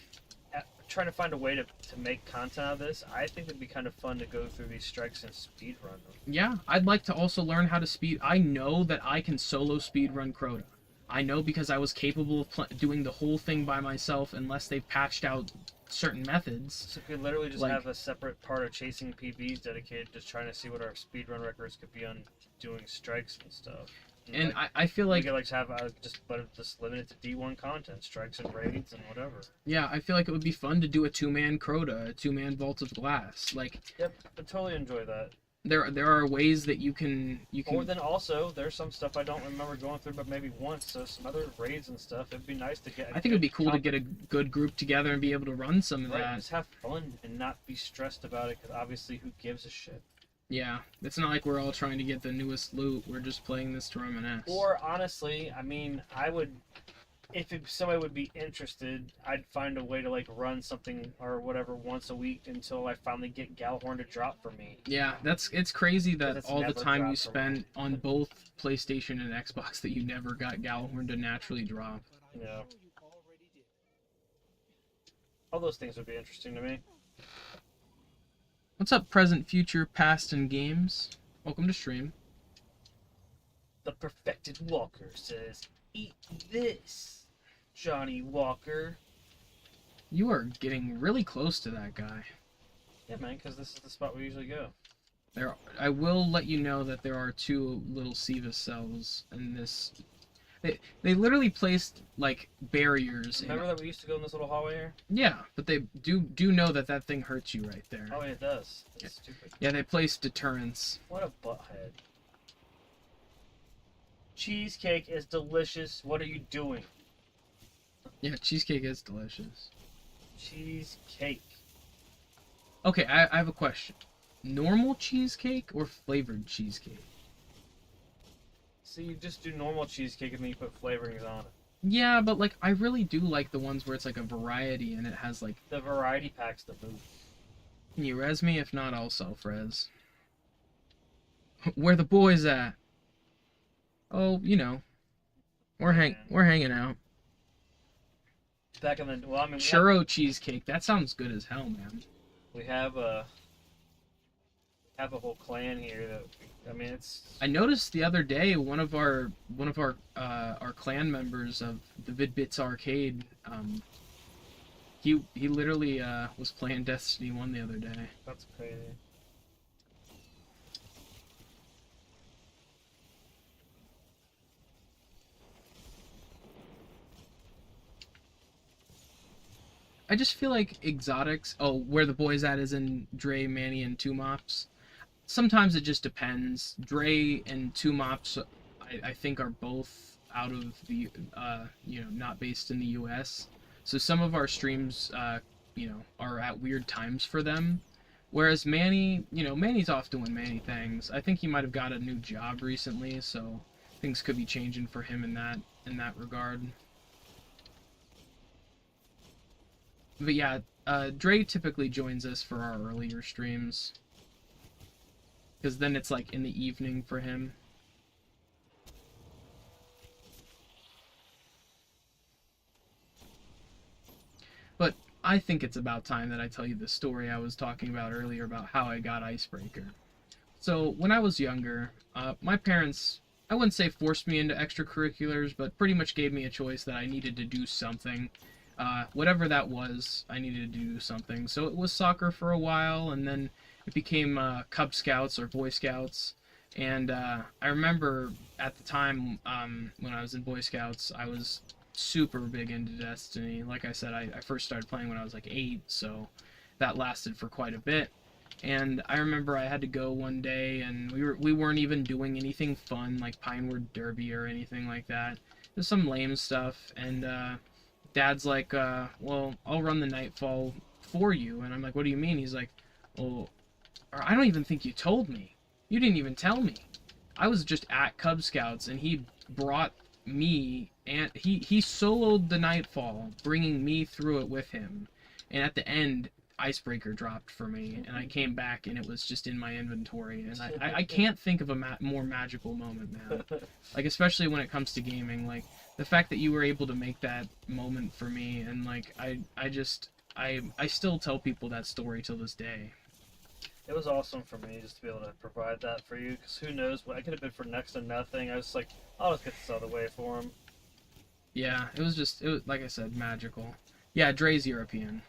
trying to find a way to make content out of this. I think it'd be kind of fun to go through these strikes and speedrun them. Yeah, I'd like to also learn how to speed. I know that I can solo speedrun Crota. I know because I was capable of doing the whole thing by myself unless they patched out certain methods. So we could literally just have a separate part of chasing PBs dedicated to trying to see what our speedrun records could be on doing strikes and stuff. And like, I feel like we could like have just limit it to D1 content, strikes and raids and whatever. Yeah, I feel like it would be fun to do a 2-man Crota, a 2-man Vault of Glass. Like, yep, I totally enjoy that. There are ways that you can. Or then also, there's some stuff I don't remember going through, but maybe once. So some other raids and stuff. It'd be nice to get. I think it'd be cool to get a good group together and be able to run some of that. Just have fun and not be stressed about it. Because obviously, who gives a shit? Yeah, it's not like we're all trying to get the newest loot. We're just playing this to reminisce. Or honestly, I mean, I would. If somebody would be interested, I'd find a way to like run something or whatever once a week until I finally get Galahorn to drop for me. Yeah, it's crazy that all the time you spend on me. both PlayStation and Xbox that you never got Galahorn to naturally drop. Yeah. All those things would be interesting to me. What's up, present, future, past, and games? Welcome to stream. The Perfected Walker says, "Eat this, Johnny Walker." You are getting really close to that guy. Yeah, man, because this is the spot we usually go. I will let you know that there are 2 little Siva cells in this. They literally placed like barriers. Remember that we used to go in this little hallway here? Yeah, but they do know that thing hurts you right there. Oh, it does. That's stupid. Yeah, they placed deterrents. What a butthead. Cheesecake is delicious. What are you doing? Yeah, cheesecake is delicious. Cheesecake. Okay, I have a question. Normal cheesecake or flavored cheesecake? So you just do normal cheesecake and then you put flavorings on it. Yeah, but like I really do like the ones where it's like a variety and it has like the variety pack's the move. Can you res me? If not, I'll self-res. Where the boys at? Oh, you know, we're hanging out. Back in the, well, I mean, Churro cheesecake. That sounds good as hell, man. we have a whole clan here that, I mean, it's. I noticed the other day one of our clan members of the Vid-Bits arcade. He literally was playing Destiny 1 the other day. That's crazy. I just feel like exotics. Oh, where the boys at is in Dre, Manny, and Two Mops. Sometimes it just depends. Dre and Two Mops, I think, are both out of the, not based in the U.S. So some of our streams, are at weird times for them. Whereas Manny, Manny's off doing Manny things. I think he might have got a new job recently, so things could be changing for him in that regard. But yeah, Dre typically joins us for our earlier streams. Because then it's like in the evening for him. But I think it's about time that I tell you the story I was talking about earlier about how I got Icebreaker. So when I was younger, my parents, I wouldn't say forced me into extracurriculars, but pretty much gave me a choice that I needed to do something. Whatever that was, I needed to do something. So it was soccer for a while, and then it became Cub Scouts or Boy Scouts. And I remember at the time when I was in Boy Scouts, I was super big into Destiny. Like I said, I first started playing when I was like 8, so that lasted for quite a bit. And I remember I had to go one day, and we weren't even doing anything fun like Pinewood Derby or anything like that. There's some lame stuff, and Dad's like, well, I'll run the Nightfall for you. And I'm like, what do you mean? He's like, well, I don't even think you told me. You didn't even tell me. I was just at Cub Scouts, and he brought me, and he soloed the Nightfall, bringing me through it with him. And at the end, Icebreaker dropped for me, and I came back, and it was just in my inventory. And I can't think of a more magical moment, man. Like, especially when it comes to gaming, like, the fact that you were able to make that moment for me, and like I still tell people that story till this day. It was awesome for me just to be able to provide that for you, because who knows what I could have been for next to nothing. I was like, I'll just get this out of the way for him. Yeah, it was like I said, magical. Yeah, Dre's European.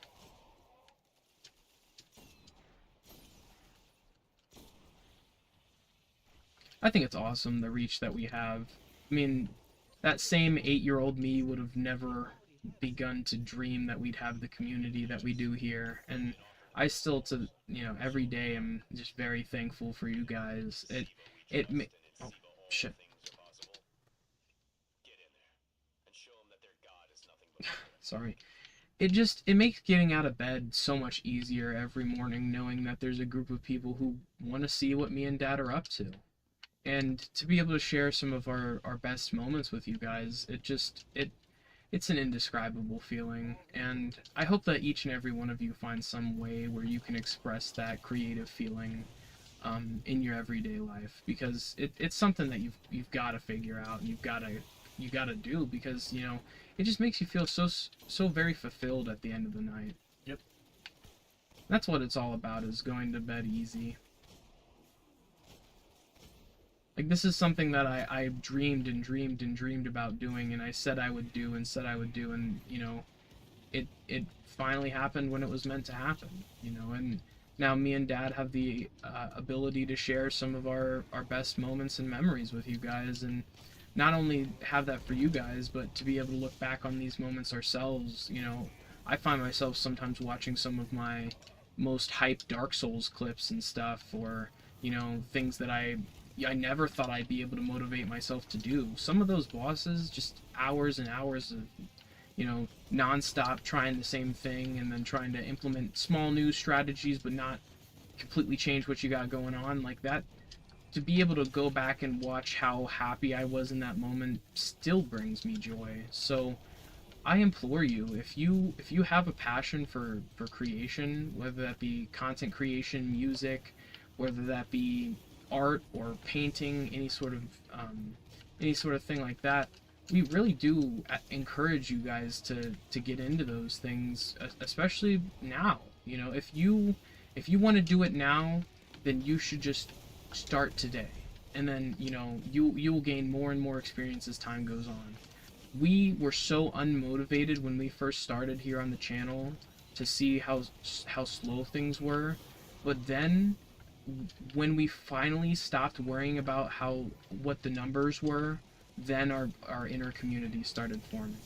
I think it's awesome, the reach that we have. I mean, that same 8-year-old me would have never begun to dream that we'd have the community that we do here. And I still, every day am just very thankful for you guys. Oh, shit. Sorry. It makes getting out of bed so much easier every morning, knowing that there's a group of people who want to see what me and Dad are up to. And to be able to share some of our best moments with you guys, it's an indescribable feeling. And I hope that each and every one of you find some way where you can express that creative feeling in your everyday life, because it's something that you've got to figure out, and you got to do, because it just makes you feel so very fulfilled at the end of the night. Yep. That's what it's all about, is going to bed easy. Like, this is something that I dreamed and dreamed and dreamed about doing, and I said I would do, and it finally happened when it was meant to happen, and now me and Dad have the ability to share some of our best moments and memories with you guys, and not only have that for you guys, but to be able to look back on these moments ourselves. I find myself sometimes watching some of my most hyped Dark Souls clips and stuff, or things that I never thought I'd be able to motivate myself to do. Some of those bosses, just hours and hours of, non-stop trying the same thing, and then trying to implement small new strategies, but not completely change what you got going on. Like that, to be able to go back and watch how happy I was in that moment still brings me joy. So I implore you, if you have a passion for creation, whether that be content creation, music, whether that be art or painting, any sort of thing like that, we really do encourage you guys to get into those things, especially now. You know, if you want to do it now, then you should just start today, and then you know you will gain more and more experience as time goes on. We were so unmotivated when we first started here on the channel to see how slow things were, but then when we finally stopped worrying about what the numbers were, then our inner community started forming.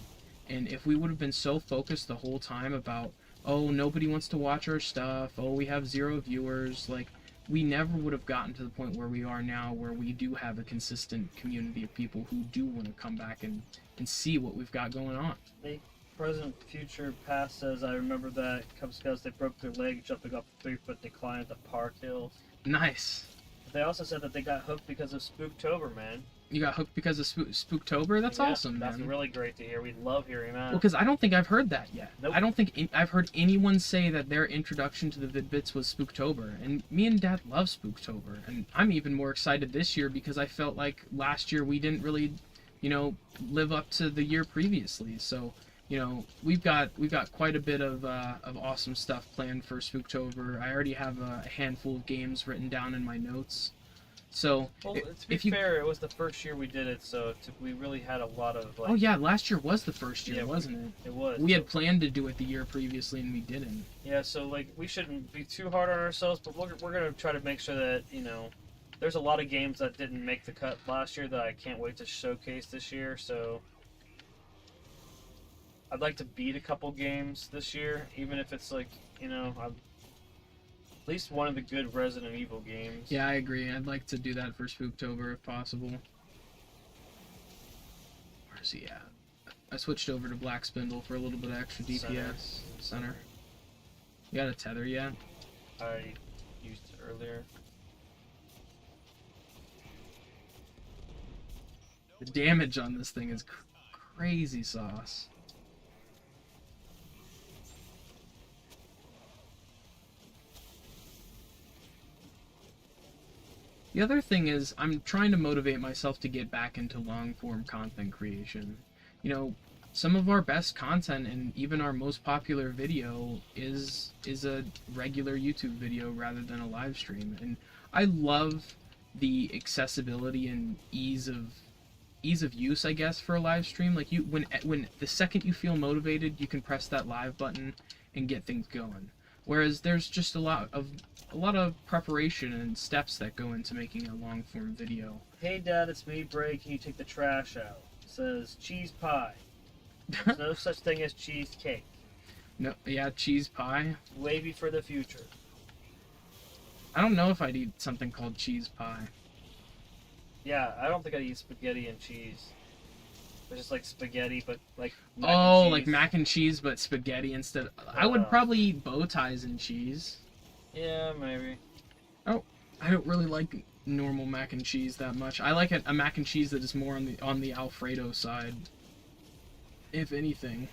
And if we would have been so focused the whole time about, oh, nobody wants to watch our stuff, oh, we have 0 viewers, like, we never would have gotten to the point where we are now, where we do have a consistent community of people who do want to come back and see what we've got going on. The present, future, past says, I remember that Cub Scouts, they broke their leg jumping up a 3-foot decline at the park hills. Nice. They also said that they got hooked because of Spooktober, man. You got hooked because of Spooktober? That's awesome, man. That's really great to hear. We love hearing that. Well, because I don't think I've heard that yet. Nope. I don't think I've heard anyone say that their introduction to the Vid-Bits was Spooktober. And me and Dad love Spooktober. And I'm even more excited this year because I felt like last year we didn't really, you know, live up to the year previously. So, you know, we've got quite a bit of awesome stuff planned for Spooktober. I already have a handful of games written down in my notes. So, well, to be fair, it was the first year we did it, so we really had a lot of, like... Oh yeah, last year was the first year, wasn't it? It was. We had planned to do it the year previously, and we didn't. Yeah, so, like, we shouldn't be too hard on ourselves, but we're going to try to make sure that, you know, there's a lot of games that didn't make the cut last year that I can't wait to showcase this year, so... I'd like to beat a couple games this year, even if it's, like, you know... At least one of the good Resident Evil games. Yeah, I agree. I'd like to do that for Spooktober if possible. Where's he at? I switched over to Black Spindle for a little bit of extra DPS. Center. You got a tether yet? I used it earlier. The damage on this thing is crazy sauce. The other thing is, I'm trying to motivate myself to get back into long-form content creation. You know, some of our best content and even our most popular video is a regular YouTube video rather than a live stream. And I love the accessibility and ease of use, I guess, for a live stream. Like, when the second you feel motivated, you can press that live button and get things going. Whereas there's just a lot of preparation and steps that go into making a long form video. Hey Dad, it's me, Bray. Can you take the trash out? It says cheese pie. There's no such thing as cheesecake. No, yeah, cheese pie. Wavy for the future. I don't know if I'd eat something called cheese pie. Yeah, I don't think I'd eat spaghetti and cheese. It's just like spaghetti, but like like mac and cheese, but spaghetti instead. I would probably eat bow ties and cheese. Yeah, maybe. Oh, I don't really like normal mac and cheese that much. I like a mac and cheese that is more on the Alfredo side, if anything.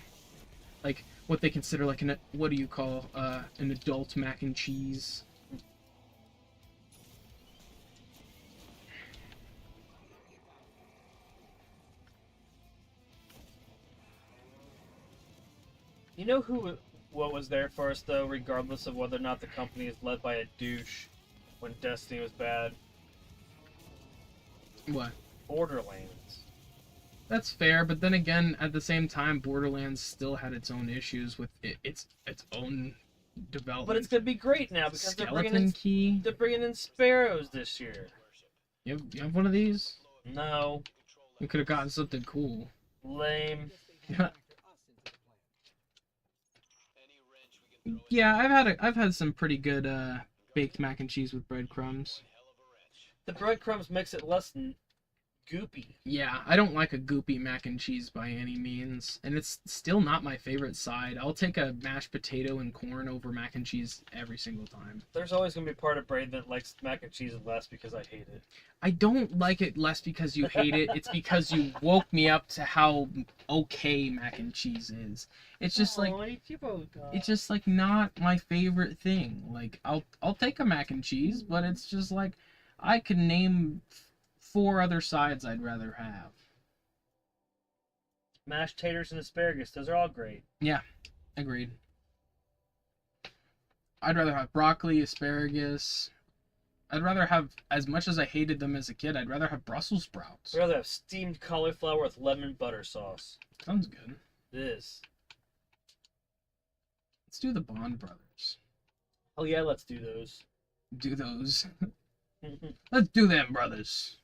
Like what they consider like what do you call an adult mac and cheese? You know what was there for us, though, regardless of whether or not the company is led by a douche when Destiny was bad? What? Borderlands. That's fair, but then again, at the same time, Borderlands still had its own issues with its own development. But it's going to be great now because they're bringing in sparrows this year. You have one of these? No. We could have gotten something cool. Lame. Yeah, I've had some pretty good baked mac and cheese with breadcrumbs. The breadcrumbs makes it less goopy. Yeah, I don't like a goopy mac and cheese by any means, and it's still not my favorite side. I'll take a mashed potato and corn over mac and cheese every single time. There's always gonna be a part of Brain that likes mac and cheese less because I hate it. I don't like it less because you hate it. It's because you woke me up to how okay mac and cheese is. It's just like it's just like not my favorite thing. Like I'll take a mac and cheese, but it's just like I can name 4 other sides I'd rather have. Mashed taters and asparagus, those are all great. Yeah, agreed. I'd rather have broccoli, asparagus. I'd rather have, as much as I hated them as a kid, I'd rather have Brussels sprouts. I'd rather have steamed cauliflower with lemon butter sauce. Sounds good. It is. Let's do the Bond Brothers. Oh yeah, let's do those. Do those. Let's do them, brothers.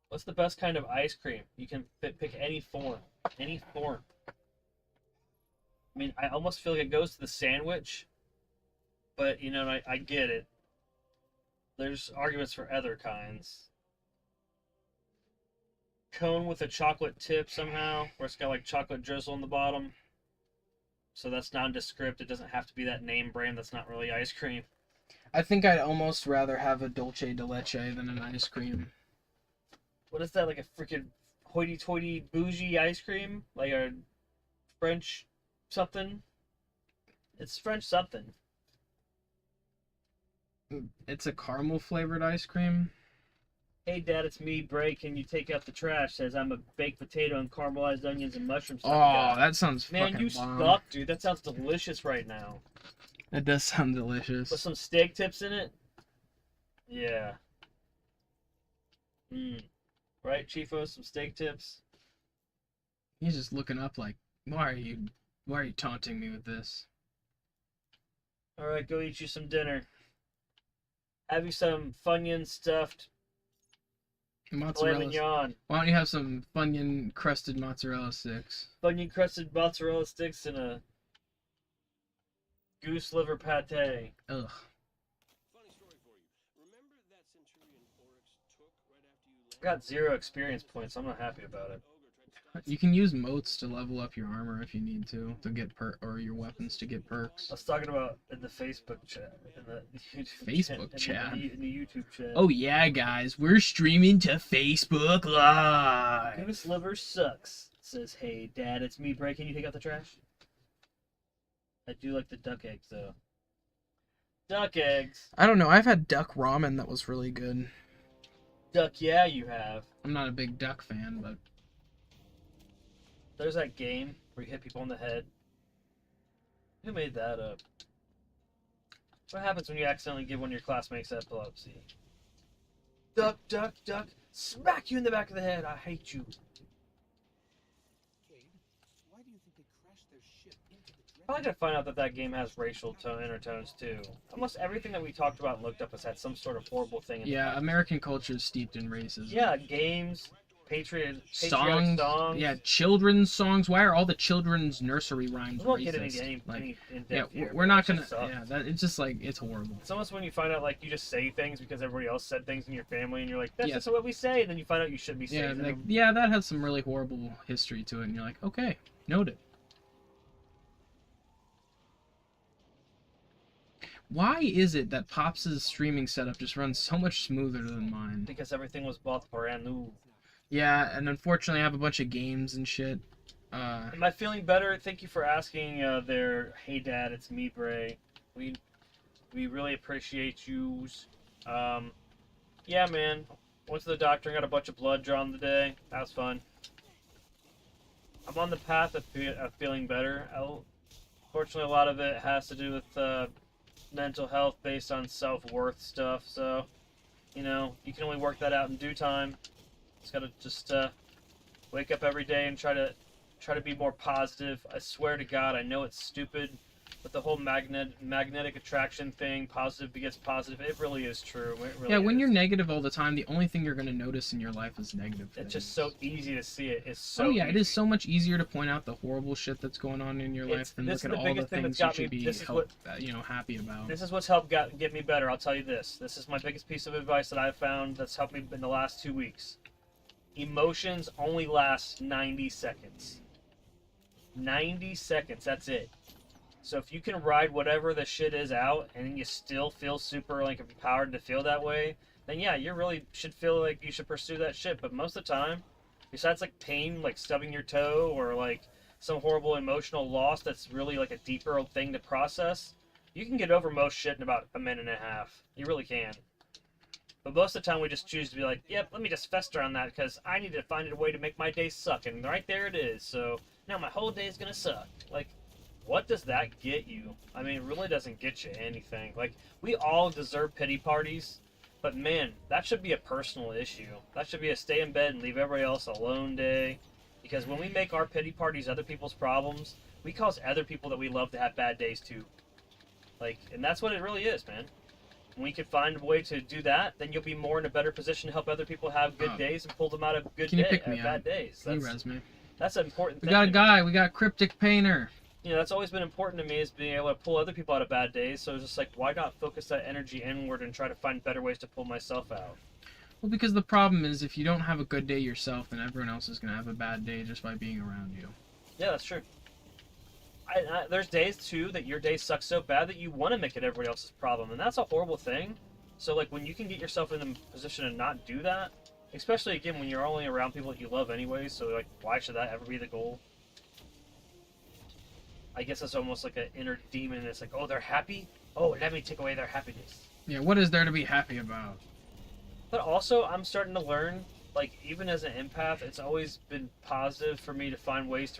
What's the best kind of ice cream? You can pick any form. Any form. I mean, I almost feel like it goes to the sandwich, but, you know, I get it. There's arguments for other kinds. Cone with a chocolate tip somehow, where it's got, like, chocolate drizzle on the bottom. So that's nondescript. It doesn't have to be that name brand that's not really ice cream. I think I'd almost rather have a dulce de leche than an ice cream. What is that, like a freaking hoity-toity bougie ice cream? Like a French something? It's French something. It's a caramel flavored ice cream. Hey Dad, it's me, Bray. Can you take out the trash? Says I'm a baked potato and caramelized onions and mushrooms. Oh, that sounds man, fucking you bomb. suck, dude. That sounds delicious right now. That does sound delicious. With some steak tips in it? Yeah. Right, Chiefo? Some steak tips? He's just looking up like, why are you taunting me with this? Alright, go eat you some dinner. Have you some Funyun stuffed filet Mozzarella. mignon. Why don't you have some Funyun crusted mozzarella sticks? Funyun crusted mozzarella sticks and a goose liver pate. Ugh. Funny story for you. Remember that Centurion Oryx took right after you I got 0 experience points. I'm not happy about it. You can use moats to level up your armor if you need to get or your weapons to get perks. I was talking about in the Facebook chat. In the YouTube Facebook chat? In the YouTube chat. Oh yeah, guys, we're streaming to Facebook Live. Goose liver sucks. Says, hey Dad, it's me, Bray. Can you take out the trash? I do like the duck eggs though. Duck eggs. I don't know. I've had duck ramen that was really good. Duck, yeah, you have. I'm not a big duck fan, but There's that game where you hit people in the head. Who made that up? What happens when you accidentally give one of your classmates epilepsy? Duck, duck, duck. Smack you in the back of the head. I hate you. Why do you think they crashed their ship into the Probably gonna find out that that game has racial undertones too. Almost everything that we talked about and looked up has had some sort of horrible thing in yeah, it. American culture is steeped in racism. Yeah, games, patriotic songs, songs. yeah, children's songs. Why are all the children's nursery rhymes We won't racist? get any Like, in yeah, depth here. we're not It gonna. just sucks. Yeah, that it's just like it's horrible. It's almost when you find out like you just say things because everybody else said things in your family and you're like, that's Yeah. just what we say, and then you find out you shouldn't be Yeah, saying like them. yeah, that has some really horrible history to it, and you're like, okay, noted. Why is it that Pops' streaming setup just runs so much smoother than mine? Because everything was bought brand new. Yeah, and unfortunately I have a bunch of games and shit. Am I feeling better? Thank you for asking there. Hey Dad, it's me, Bray. We really appreciate yous. Yeah, man. Went to the doctor and got a bunch of blood drawn today. That was fun. I'm on the path of feeling better. Fortunately, a lot of it has to do with mental health based on self-worth stuff. So, you know, you can only work that out in due time. Just gotta just wake up every day and try to be more positive. I swear to God, I know it's stupid, But the whole magnetic attraction thing, positive begets positive, it really is true. It really Yeah, when is. you're negative all the time, the only thing you're going to notice in your life is negative things. It's just so easy to see it. It's so Oh yeah, easy. it is so much easier to point out the horrible shit that's going on in your life than this look is at the all the biggest thing things that's you got me- should be this is happy about. This is what's helped get me better. I'll tell you this. This is my biggest piece of advice that I've found that's helped me in the last 2 weeks. Emotions only last 90 seconds. 90 seconds, that's it. So if you can ride whatever the shit is out and you still feel super like empowered to feel that way, then yeah, you really should feel like you should pursue that shit. But most of the time, besides like pain, like stubbing your toe or like some horrible emotional loss that's really like a deeper thing to process, you can get over most shit in about a minute and a half. You really can. But most of the time we just choose to be like, yep, let me just fester on that because I need to find a way to make my day suck. And right there it is. So now my whole day is going to suck. Like, what does that get you? I mean, it really doesn't get you anything. Like, we all deserve pity parties. But man, that should be a personal issue. That should be a stay in bed and leave everybody else alone day. Because when we make our pity parties other people's problems, we cause other people that we love to have bad days too. Like, and that's what it really is, man. When we can find a way to do that, then you'll be more in a better position to help other people have good days and pull them out of bad days. Can you res me? That's an important We thing. got a to me. guy. We got Cryptic Painter. You know, that's always been important to me is being able to pull other people out of bad days. So it's just like, why not focus that energy inward and try to find better ways to pull myself out? Well, because the problem is if you don't have a good day yourself, then everyone else is going to have a bad day just by being around you. Yeah, that's true. There's days, too, that your day sucks so bad that you want to make it everybody else's problem. And that's a horrible thing. So, like, when you can get yourself in a position to not do that, especially, again, when you're only around people that you love anyway, so, like, why should that ever be the goal? I guess it's almost like an inner demon. It's like, oh, they're happy? Oh, let me take away their happiness. Yeah, what is there to be happy about? But also, I'm starting to learn, like, even as an empath, it's always been positive for me to find ways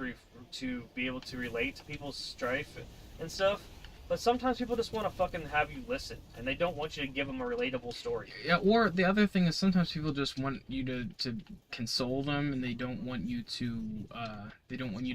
to be able to relate to people's strife and stuff. But sometimes people just want to fucking have you listen, and they don't want you to give them a relatable story. Yeah, or the other thing is sometimes people just want you to console them, and they don't want you to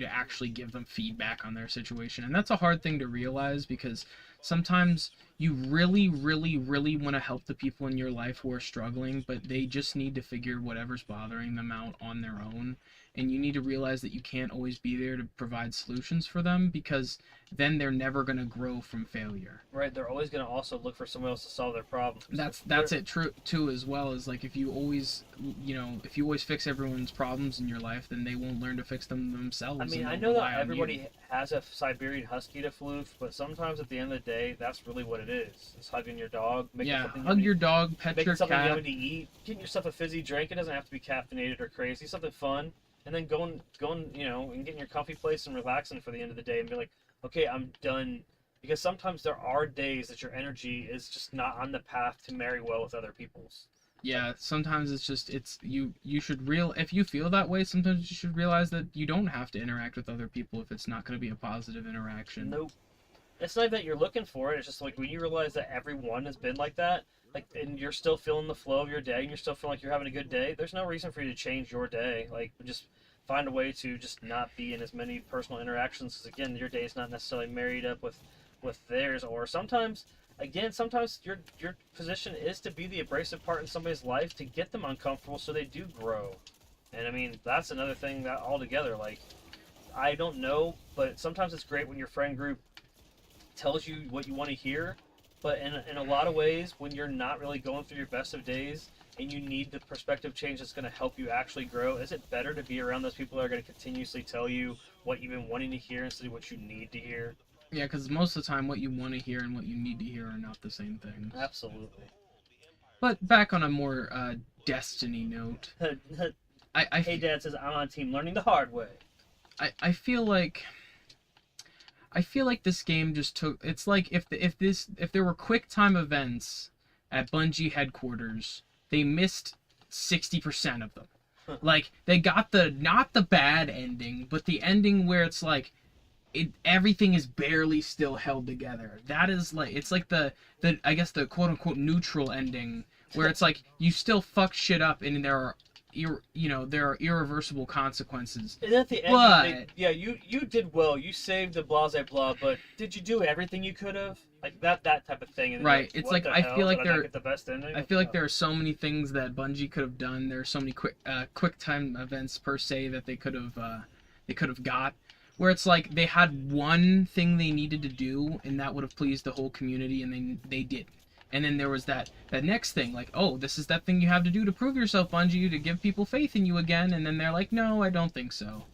actually give them feedback on their situation, and that's a hard thing to realize because sometimes you really, really, really want to help the people in your life who are struggling, but they just need to figure whatever's bothering them out on their own, and you need to realize that you can't always be there to provide solutions for them because then they're never going to grow from failure. Right, they're always going to also look for someone else to solve their problems. That's it too as well, is like if you always fix everyone's problems in your life, then they won't learn to fix them themselves. I mean, and I they'll know rely that on everybody you. has a Siberian Husky to floof, but sometimes at the end of the day, that's really what it is. It's hugging your dog, making Yeah, something hug yummy, your dog, pet making your something cat. yummy to eat, getting yourself a fizzy drink. It doesn't have to be caffeinated or crazy. Something fun, and then going, and getting your comfy place and relaxing for the end of the day, and be like, okay, I'm done. Because sometimes there are days that your energy is just not on the path to marry well with other people's. Yeah, sometimes you should if you feel that way, sometimes you should realize that you don't have to interact with other people if it's not going to be a positive interaction. Nope. It's not that you're looking for it. It's just like when you realize that everyone has been like that, like, and you're still feeling the flow of your day, and you're still feeling like you're having a good day. There's no reason for you to change your day. Like, just find a way to just not be in as many personal interactions. Because again, your day is not necessarily married up with theirs. Or sometimes your position is to be the abrasive part in somebody's life to get them uncomfortable so they do grow. And I mean, that's another thing that altogether, like, I don't know, but sometimes it's great when your friend group tells you what you want to hear, but in a lot of ways, when you're not really going through your best of days and you need the perspective change that's going to help you actually grow, is it better to be around those people that are going to continuously tell you what you've been wanting to hear instead of what you need to hear? Yeah, because most of the time what you want to hear and what you need to hear are not the same things. Absolutely. But back on a more Destiny note, Hey, Dad says I'm on team learning the hard way. I feel like this game just took. It's like if there were quick time events at Bungie headquarters, they missed 60% of them. Like they got not the bad ending, but the ending where it's like everything is barely still held together. That is like it's like the I guess the quote unquote neutral ending where it's like you still fuck shit up and there are there are irreversible consequences. And at the end, But you did well. You saved the blah blah blah, but did you do everything you could have? Like that type of thing. And right, like, it's what like the I hell? feel like Did I not there get the best ending? I feel like there are so many things that Bungie could have done. There are so many quick time events per se that they could have got, where it's like they had one thing they needed to do and that would have pleased the whole community, and they did. And then there was that next thing, like, oh, this is that thing you have to do to prove yourself, Bungie, to give people faith in you again. And then they're like, no, I don't think so.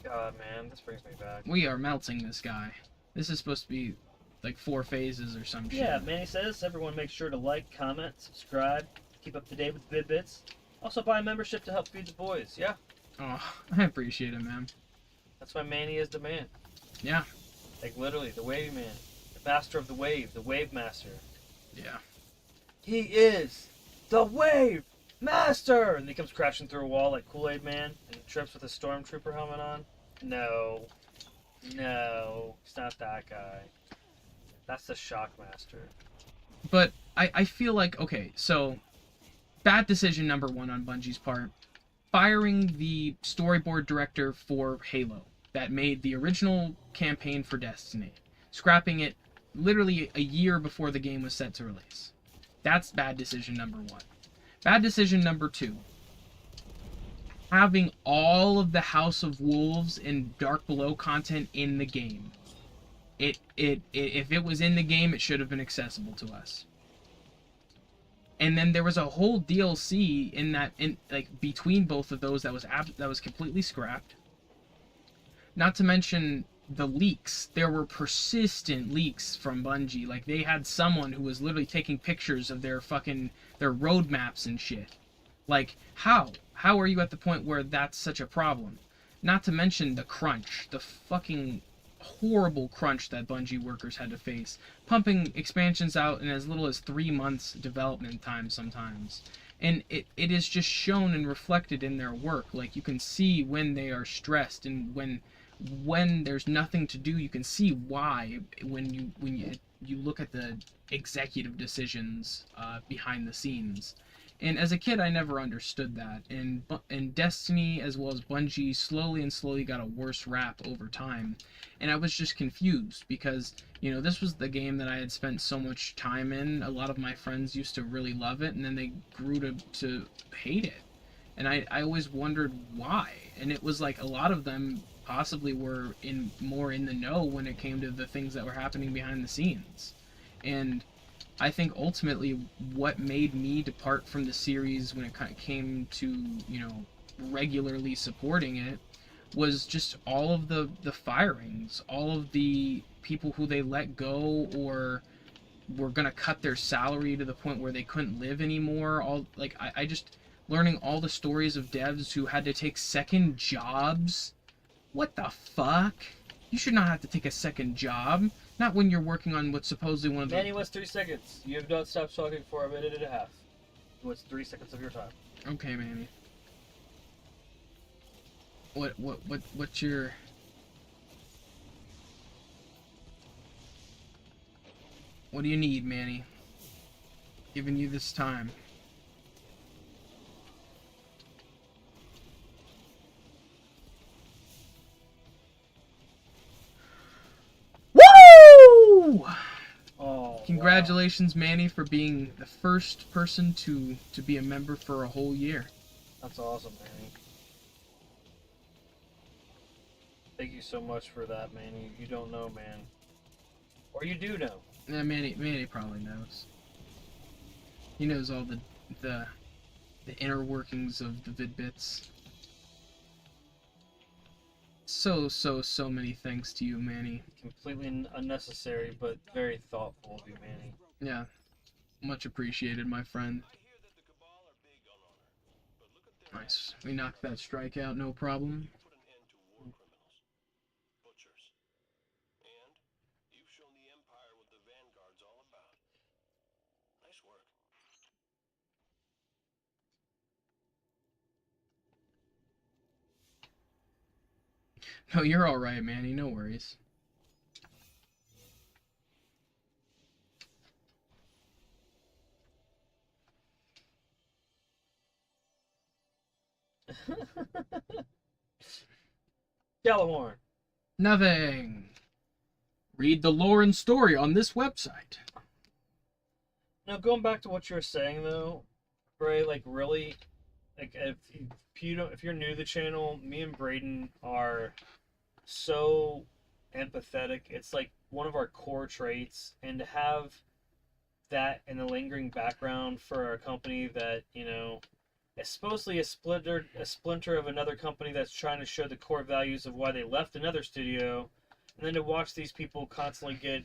God, man, this brings me back. We are melting this guy. This is supposed to be like 4 phases or some shit. Yeah, Manny says everyone make sure to like, comment, subscribe, keep up to date with Vid-Bits. Also buy a membership to help feed the boys. Yeah, Oh, I appreciate it, man. that's why Manny is the man. Yeah. Like literally, the wave man, the master of the wave master. Yeah. He is the wave master! And he comes crashing through a wall like Kool-Aid Man and trips with a stormtrooper helmet on. No. No. He's not that guy. That's the Shockmaster. But I feel like, okay, so bad decision number 1 on Bungie's part. Firing the storyboard director for Halo that made the original campaign for Destiny. Scrapping it literally a year before the game was set to release. That's bad decision number 1. Bad decision number 2. Having all of the House of Wolves and Dark Below content in the game. If it was in the game, it should have been accessible to us. And then there was a whole DLC between both of those that was completely scrapped. Not to mention the leaks. There were persistent leaks from Bungie. Like, they had someone who was literally taking pictures of their roadmaps and shit. Like, how? How are you at the point where that's such a problem? Not to mention the crunch. The fucking horrible crunch that Bungie workers had to face. Pumping expansions out in as little as 3 months development time sometimes. And it is just shown and reflected in their work. Like, you can see when they are stressed, and when there's nothing to do, you can see why when you look at the executive decisions behind the scenes. And as a kid, I never understood that. And Destiny, as well as Bungie, slowly got a worse rap over time. And I was just confused because, this was the game that I had spent so much time in. A lot of my friends used to really love it, and then they grew to hate it. And I always wondered why. And it was like a lot of them possibly were more in the know when it came to the things that were happening behind the scenes. And I think ultimately what made me depart from the series when it came to, regularly supporting it was just all of the firings, all of the people who they let go or were going to cut their salary to the point where they couldn't live anymore. I just learning all the stories of devs who had to take second jobs. What the fuck? You should not have to take a second job. Not when you're working on what's supposedly one of the... Manny wants 3 seconds. You have not stopped talking for a minute and a half. He wants 3 seconds of your time. Okay, Manny. What's your... What do you need, Manny? Giving you this time. Woo! Oh, Congratulations, wow. Manny, for being the first person to be a member for a whole year. That's awesome, Manny. Thank you so much for that, Manny. You don't know, man. Or you do know. Yeah, Manny probably knows. He knows all the inner workings of the Vid-Bits. So many thanks to you, Manny. Completely unnecessary, but very thoughtful of you, Manny. Yeah. Much appreciated, my friend. Nice. We knocked that strike out, no problem. No, you're alright, Manny. No worries. Gallahorn. Nothing. Read the lore and story on this website. Now, going back to what you were saying, though, Bray, like, really, like, if you're new to the channel, me and Braden are so empathetic. It's like one of our core traits, and to have that in the lingering background for a company that, you know, is supposedly a splinter of another company that's trying to show the core values of why they left another studio, and then to watch these people constantly get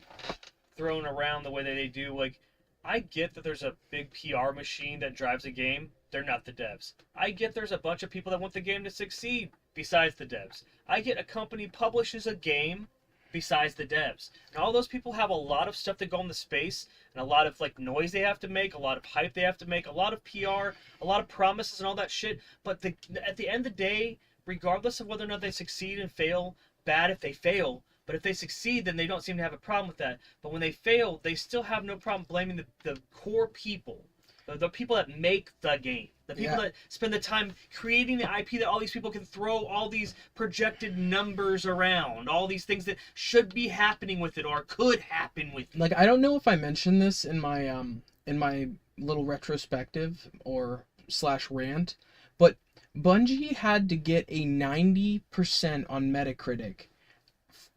thrown around the way that they do. Like, I get that there's a big PR machine that drives a game. They're not the devs. I get there's a bunch of people that want the game to succeed besides the devs. I get a company publishes a game besides the devs. And all those people have a lot of stuff that go in the space, and a lot of like noise they have to make, a lot of hype they have to make, a lot of PR, a lot of promises and all that shit. But at the end of the day, regardless of whether or not they succeed and fail, bad if they fail, but if they succeed, then they don't seem to have a problem with that. But when they fail, they still have no problem blaming the core people, the people that make the game, the people that spend the time creating the IP that all these people can throw all these projected numbers around, all these things that should be happening with it or could happen with it. Like, I don't know if I mentioned this in my little retrospective or / rant, but Bungie had to get a 90% on Metacritic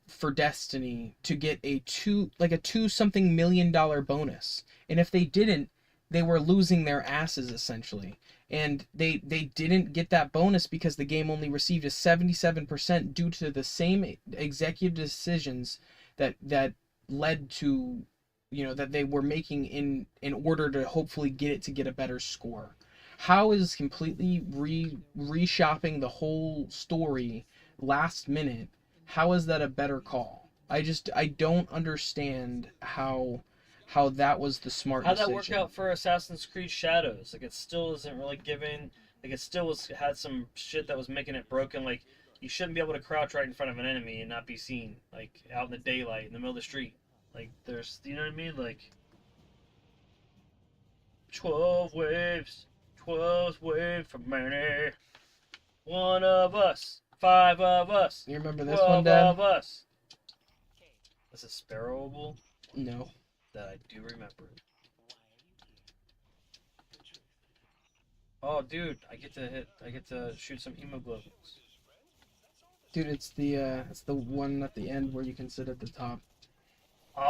for Destiny to get a $2 something million bonus. And if they didn't, they were losing their asses essentially. And they didn't get that bonus because the game only received a 77% due to the same executive decisions that led to, you know, that they were making in order to hopefully get a better score. How is completely reshopping the whole story last minute, how is that a better call? I don't understand how that was the smart How'd decision. that work out for Assassin's Creed Shadows? Like, it still isn't really giving, like, it still had some shit that was making it broken. Like, you shouldn't be able to crouch right in front of an enemy and not be seen, like, out in the daylight, in the middle of the street. Like, there's, you know what I mean? Like, 12 waves for many. One of us, 5 of us. You remember this 12 one, Dad? of us. That's a Sparrowable No. that I do remember. Oh, dude, I get to shoot some hemoglobins. Dude, it's the one at the end where you can sit at the top. Oh!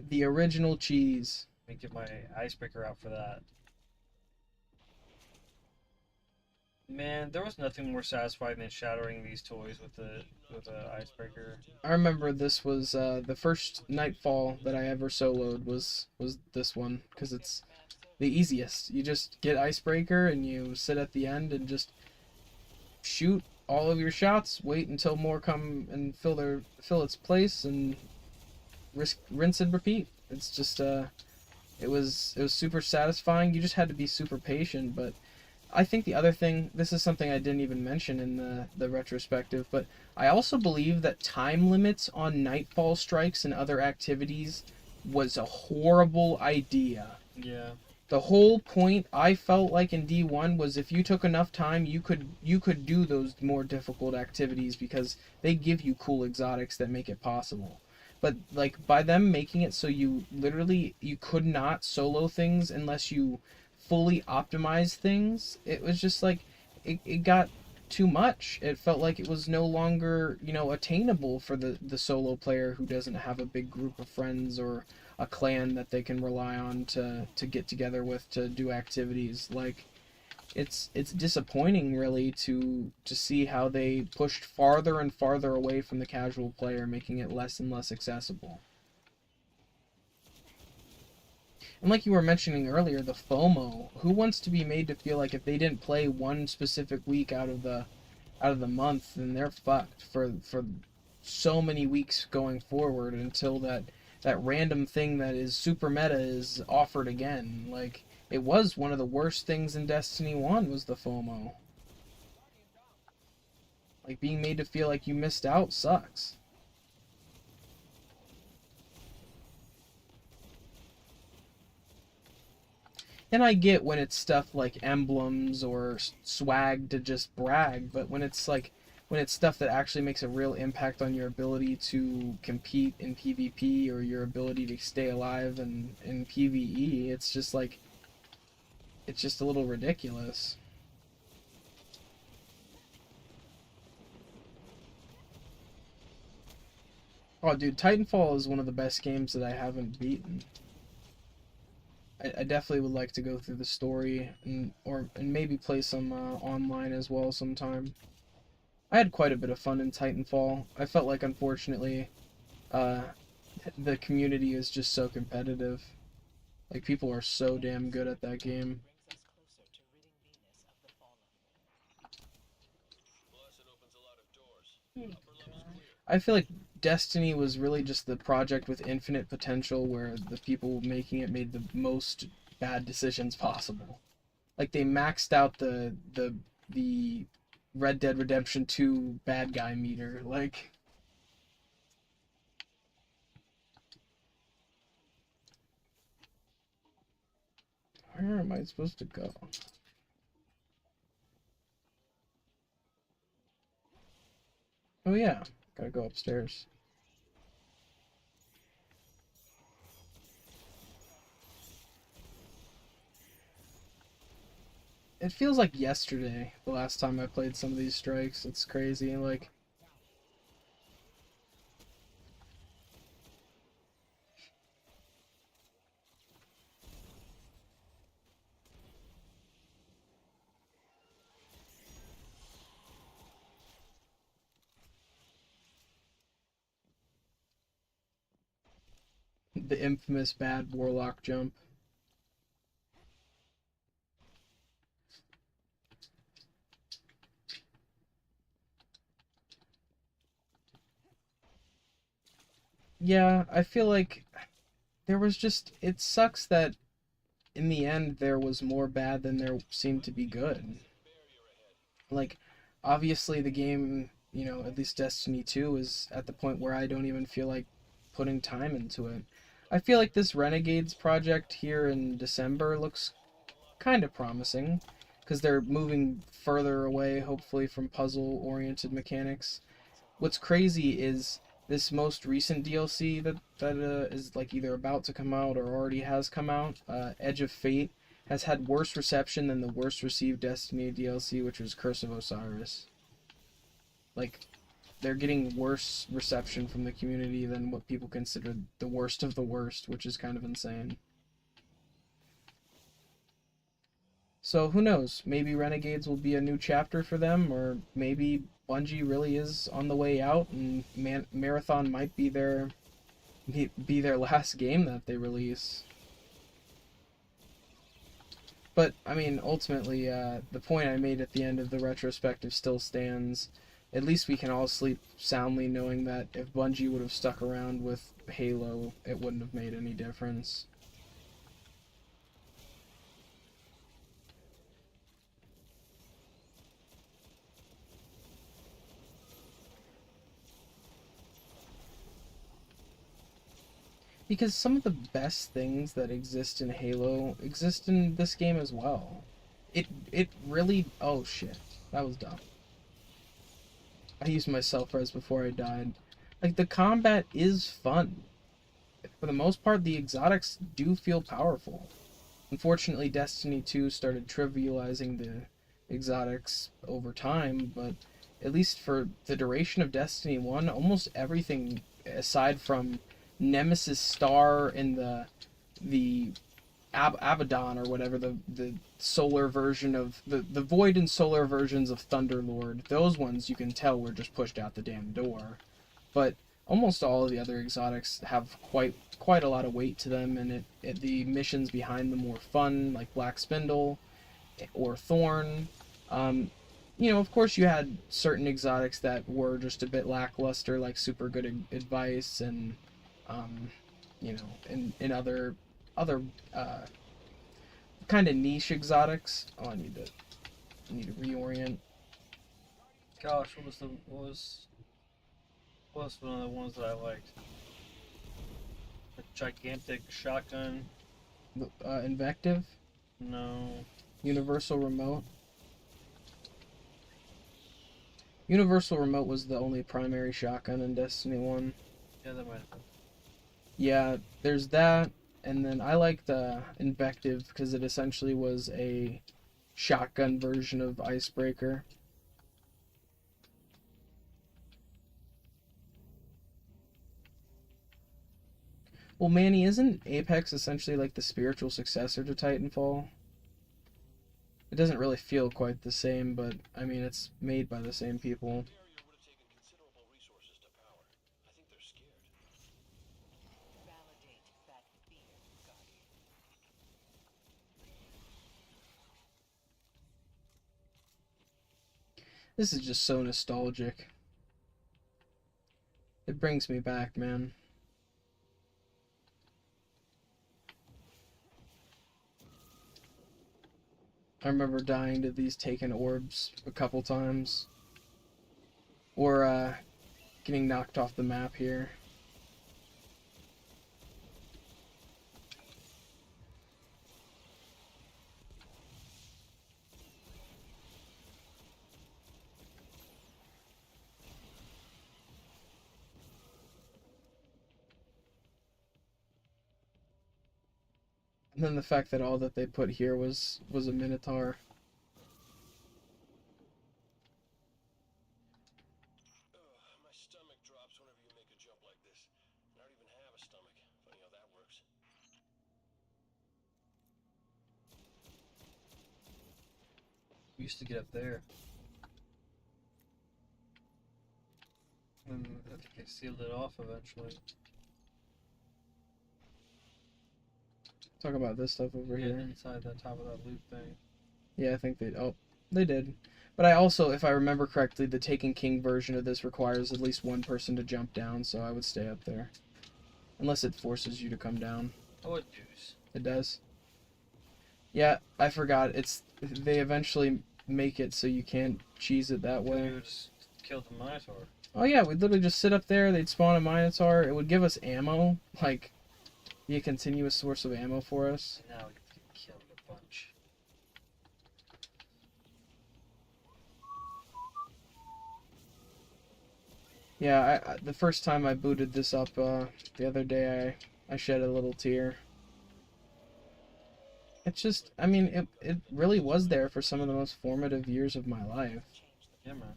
The original cheese. Let me get my icebreaker out for that. Man, there was nothing more satisfying than shattering these toys with the icebreaker. I remember this was the first Nightfall that I ever soloed was this one, because it's the easiest. You just get icebreaker and you sit at the end and just shoot all of your shots, wait until more come and fill its place, and rinse and repeat. It's just it was super satisfying. You just had to be super patient. But I think the other thing, this is something I didn't even mention in the retrospective, but I also believe that time limits on Nightfall strikes and other activities was a horrible idea. Yeah. The whole point, I felt like, in D1 was if you took enough time, you could do those more difficult activities because they give you cool exotics that make it possible. But like, by them making it so you could not solo things unless you fully optimize things, it was just like it got too much. It felt like it was no longer, you know, attainable for the solo player who doesn't have a big group of friends or a clan that they can rely on to get together with to do activities. Like, it's disappointing really to see how they pushed farther and farther away from the casual player, making it less and less accessible. And like you were mentioning earlier, the FOMO. Who wants to be made to feel like if they didn't play one specific week out of the month, then they're fucked for so many weeks going forward until that random thing that is super meta is offered again. Like, it was one of the worst things in Destiny 1 was the FOMO. Like, being made to feel like you missed out sucks. And I get when it's stuff like emblems or swag to just brag, but when it's stuff that actually makes a real impact on your ability to compete in PvP or your ability to stay alive in PvE, it's just like, it's just a little ridiculous. Oh, dude, Titanfall is one of the best games that I haven't beaten. I definitely would like to go through the story and maybe play some online as well sometime. I had quite a bit of fun in Titanfall. I felt like, unfortunately, uh, the community is just so competitive. Like, people are so damn good at that game. Plus, it opens a lot of doors. Upper levels clear. I feel like Destiny was really just the project with infinite potential where the people making it made the most bad decisions possible. Like, they maxed out the Red Dead Redemption 2 bad guy meter. Like, where am I supposed to go? Oh yeah, gotta go upstairs. It feels like yesterday, the last time I played some of these strikes. It's crazy. Like, the infamous bad warlock jump. Yeah, I feel like there was just, it sucks that in the end there was more bad than there seemed to be good. Like, obviously the game, at least Destiny 2 is at the point where I don't even feel like putting time into it. I feel like this Renegades project here in December looks kind of promising because they're moving further away, hopefully, from puzzle oriented mechanics. What's crazy is this most recent DLC that is like either about to come out or already has come out, Edge of Fate, has had worse reception than the worst received Destiny DLC, which was Curse of Osiris. Like, they're getting worse reception from the community than what people consider the worst of the worst, which is kind of insane. So who knows? Maybe Renegades will be a new chapter for them, or maybe Bungie really is on the way out, and Marathon might be their last game that they release. But I mean, ultimately, the point I made at the end of the retrospective still stands. At least we can all sleep soundly knowing that if Bungie would have stuck around with Halo, it wouldn't have made any difference. Because some of the best things that exist in Halo exist in this game as well. It really, oh shit, that was dumb. I used my self-res before I died. Like, the combat is fun. For the most part, the exotics do feel powerful. Unfortunately, Destiny 2 started trivializing the exotics over time, but at least for the duration of Destiny 1, almost everything aside from Nemesis Star and the Abaddon or whatever, the solar version of the void and solar versions of Thunderlord, those ones you can tell were just pushed out the damn door. But almost all of the other exotics have quite a lot of weight to them, and the missions behind them were fun, like Black Spindle or Thorn. Of course, you had certain exotics that were just a bit lackluster, like Super Good Advice and um, and other kind of niche exotics. Oh, I need to reorient. Gosh, what was one of the ones that I liked? A gigantic shotgun. Invective. No. Universal Remote. Universal Remote was the only primary shotgun in Destiny 1. Yeah, that might have been. Yeah, there's that, and then I like the Invective because it essentially was a shotgun version of Icebreaker. Well, Manny, isn't Apex essentially like the spiritual successor to Titanfall? It doesn't really feel quite the same, but I mean, it's made by the same people. Barrier would have taken considerable resources to power. I think they're scared. Validate that fear, Guardian. This is just so nostalgic. It brings me back, man. I remember dying to these taken orbs a couple times. Or, getting knocked off the map here. And then the fact that all that they put here was a Minotaur. My stomach drops whenever you make a jump like this. I don't even have a stomach. Funny how that works. We used to get up there. And I think they sealed it off eventually. Talk about this stuff over Yeah, here. inside that top of that loop thing. Yeah, I think they... Oh, they did. But I also, if I remember correctly, the Taken King version of this requires at least one person to jump down, so I would stay up there. Unless it forces you to come down. Oh, it does. It does. Yeah, I forgot. They eventually make it so you can't cheese it that We way. would just kill the Minotaur. Oh yeah, we'd literally just sit up there, they'd spawn a Minotaur, it would give us ammo, like, be a continuous source of ammo for us. And now we get killed a bunch. Yeah, the first time I booted this up the other day, I shed a little tear. It's just, I mean, it really was there for some of the most formative years of my life. Yeah, man.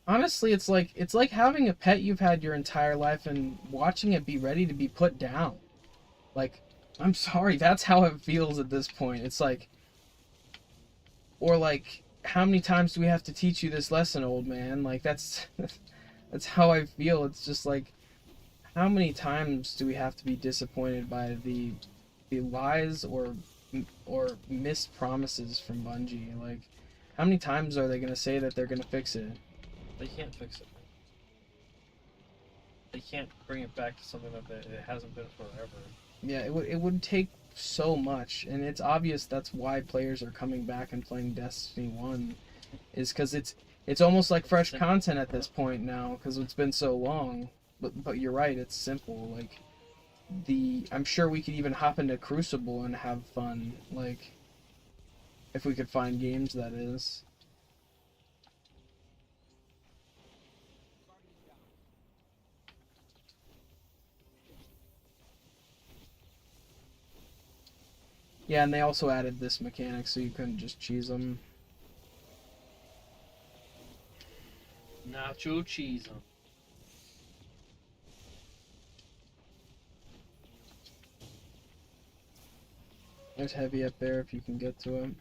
Honestly, it's like having a pet you've had your entire life and watching it be ready to be put down. Like, I'm sorry, that's how it feels at this point. It's like, or like, how many times do we have to teach you this lesson, old man? Like, that's that's how I feel. It's just like, how many times do we have to be disappointed by the lies or missed promises from Bungie? Like, how many times are they gonna say that they're gonna fix it? They can't fix it. They can't bring it back to something that it hasn't been forever. Yeah, it would take so much, and it's obvious that's why players are coming back and playing Destiny 1, is because it's almost like fresh content at this point now, because it's been so long. But you're right, it's simple. Like, I'm sure we could even hop into Crucible and have fun, like, if we could find games, that is. Yeah, and they also added this mechanic so you couldn't just cheese them. Nacho cheese 'em. There's Heavy up there if you can get to it.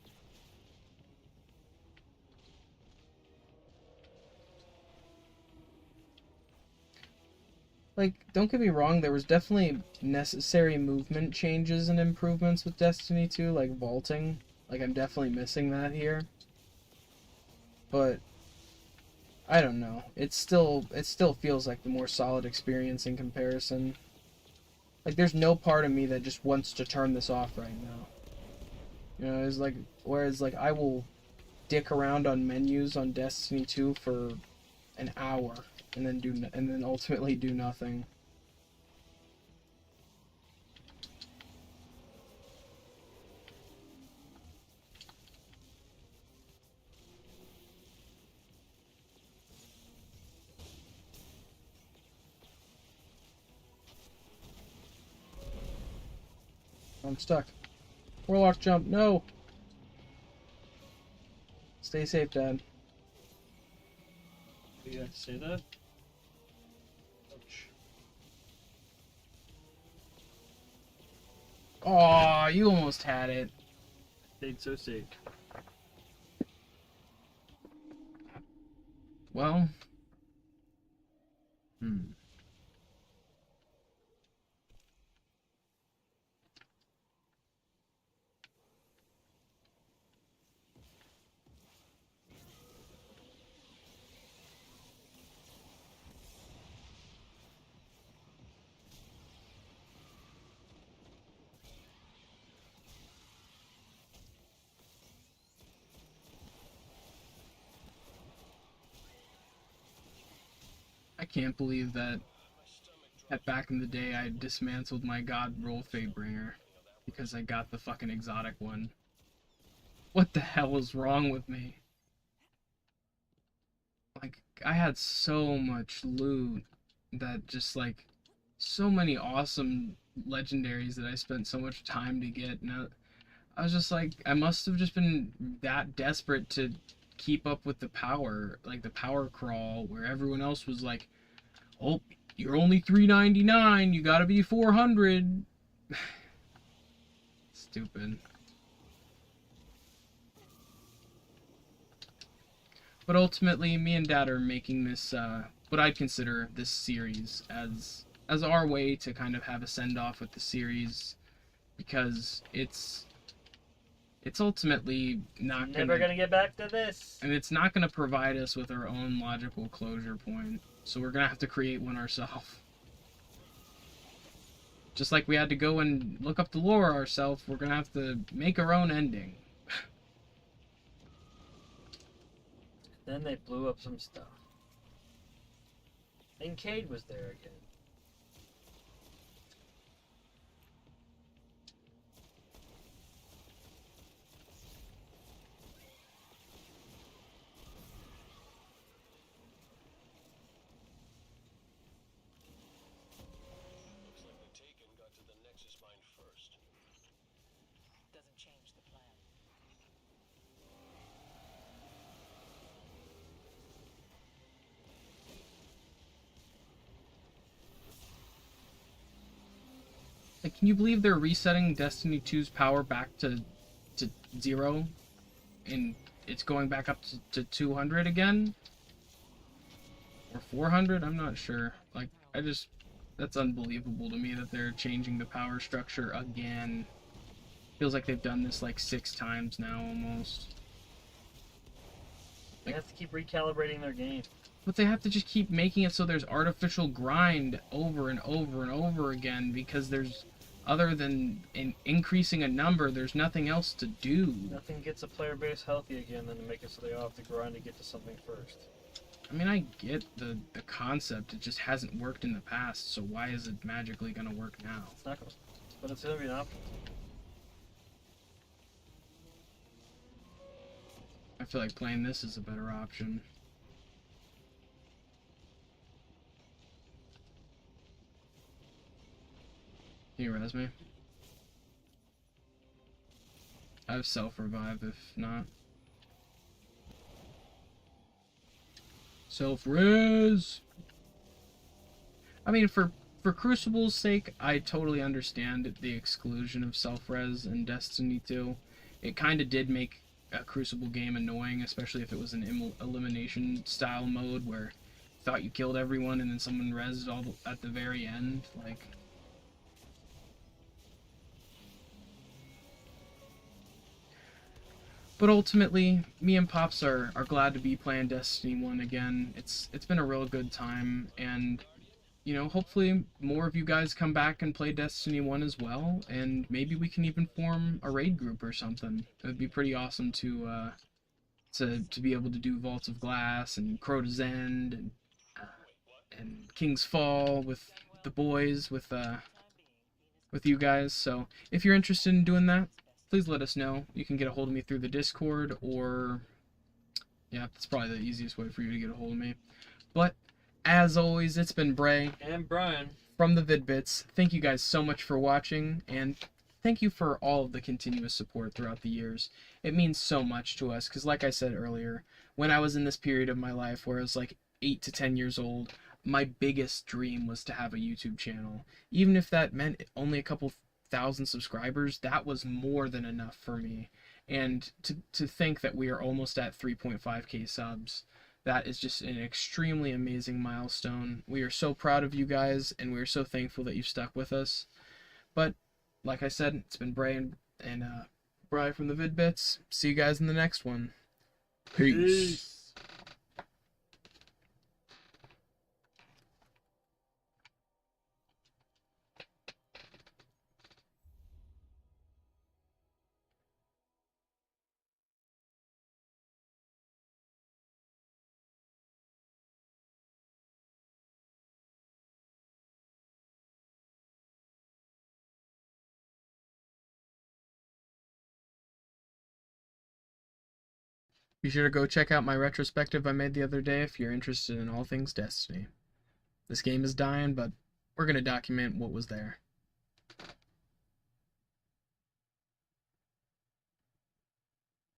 Like, don't get me wrong, there was definitely necessary movement changes and improvements with Destiny 2, like vaulting. Like, I'm definitely missing that here. But I don't know. It still feels like the more solid experience in comparison. Like, there's no part of me that just wants to turn this off right now. You know, it's like, whereas like I will dick around on menus on Destiny 2 for an hour and then ultimately do nothing. I'm stuck. Warlock jump, no! Stay safe, Dad. Do you have to say that? Ouch. Aw, you almost had it. Stayed so safe. Well. I can't believe that back in the day I dismantled my god roll Fatebringer because I got the fucking exotic one. What the hell was wrong with me? Like, I had so much loot that just like so many awesome legendaries that I spent so much time to get, and I was just like, I must have just been that desperate to keep up with the power, like the power crawl, where everyone else was like, oh, you're only 399, you gotta be 400. Stupid. But ultimately, me and Dad are making this, what I'd consider this series as our way to kind of have a send-off with the series, because it's ultimately not Never gonna get back to this. and it's not gonna provide us with our own logical closure point. So we're gonna have to create one ourselves. Just like we had to go and look up the lore ourselves, we're gonna have to make our own ending. Then they blew up some stuff. And Cade was there again. Looks like the Taken got to the Nexus mine first. Doesn't change the plan. Like, can you believe they're resetting Destiny 2's power back to 0? And it's going back up to 200 again? Or 400? I'm not sure. Like, that's unbelievable to me that they're changing the power structure again. Feels like they've done this like 6 times now almost. They have to keep recalibrating their game. But they have to just keep making it so there's artificial grind over and over and over again, because there's, other than increasing a number, there's nothing else to do. Nothing gets a player base healthy again than to make it so they all have to grind to get to something first. I mean, I get the concept, it just hasn't worked in the past, so why is it magically gonna work now? It's not gonna, but it's gonna be an option. I feel like playing this is a better option. Can you res me? I have self-revive if not. Self-res! I mean, for Crucible's sake, I totally understand the exclusion of self-res in Destiny 2. It kind of did make a Crucible game annoying, especially if it was an elimination style mode where you thought you killed everyone and then someone rezzed all at the very end. Like, but ultimately, me and Pops are glad to be playing Destiny 1 again. It's been a real good time, and you know, hopefully more of you guys come back and play Destiny 1 as well, and maybe we can even form a raid group or something. It would be pretty awesome to be able to do Vaults of Glass and Crota's End and King's Fall with the boys, with you guys. So if you're interested in doing that, please let us know. You can get a hold of me through the Discord, or yeah, that's probably the easiest way for you to get a hold of me. But as always, it's been Bray And Brian. from the Vid-Bits. Thank you guys so much for watching, and thank you for all of the continuous support throughout the years. It means so much to us because, like I said earlier, when I was in this period of my life where I was like 8 to 10 years old, my biggest dream was to have a YouTube channel. Even if that meant only a couple thousand subscribers, that was more than enough for me. And to think that we are almost at 3.5k subs, that is just an extremely amazing milestone. We are so proud of you guys, and we are so thankful that you've stuck with us. But like I said, it's been Bray and Bry from the Vid-Bits. See you guys in the next one. Peace. Be sure to go check out my retrospective I made the other day if you're interested in all things Destiny. This game is dying, but we're going to document what was there.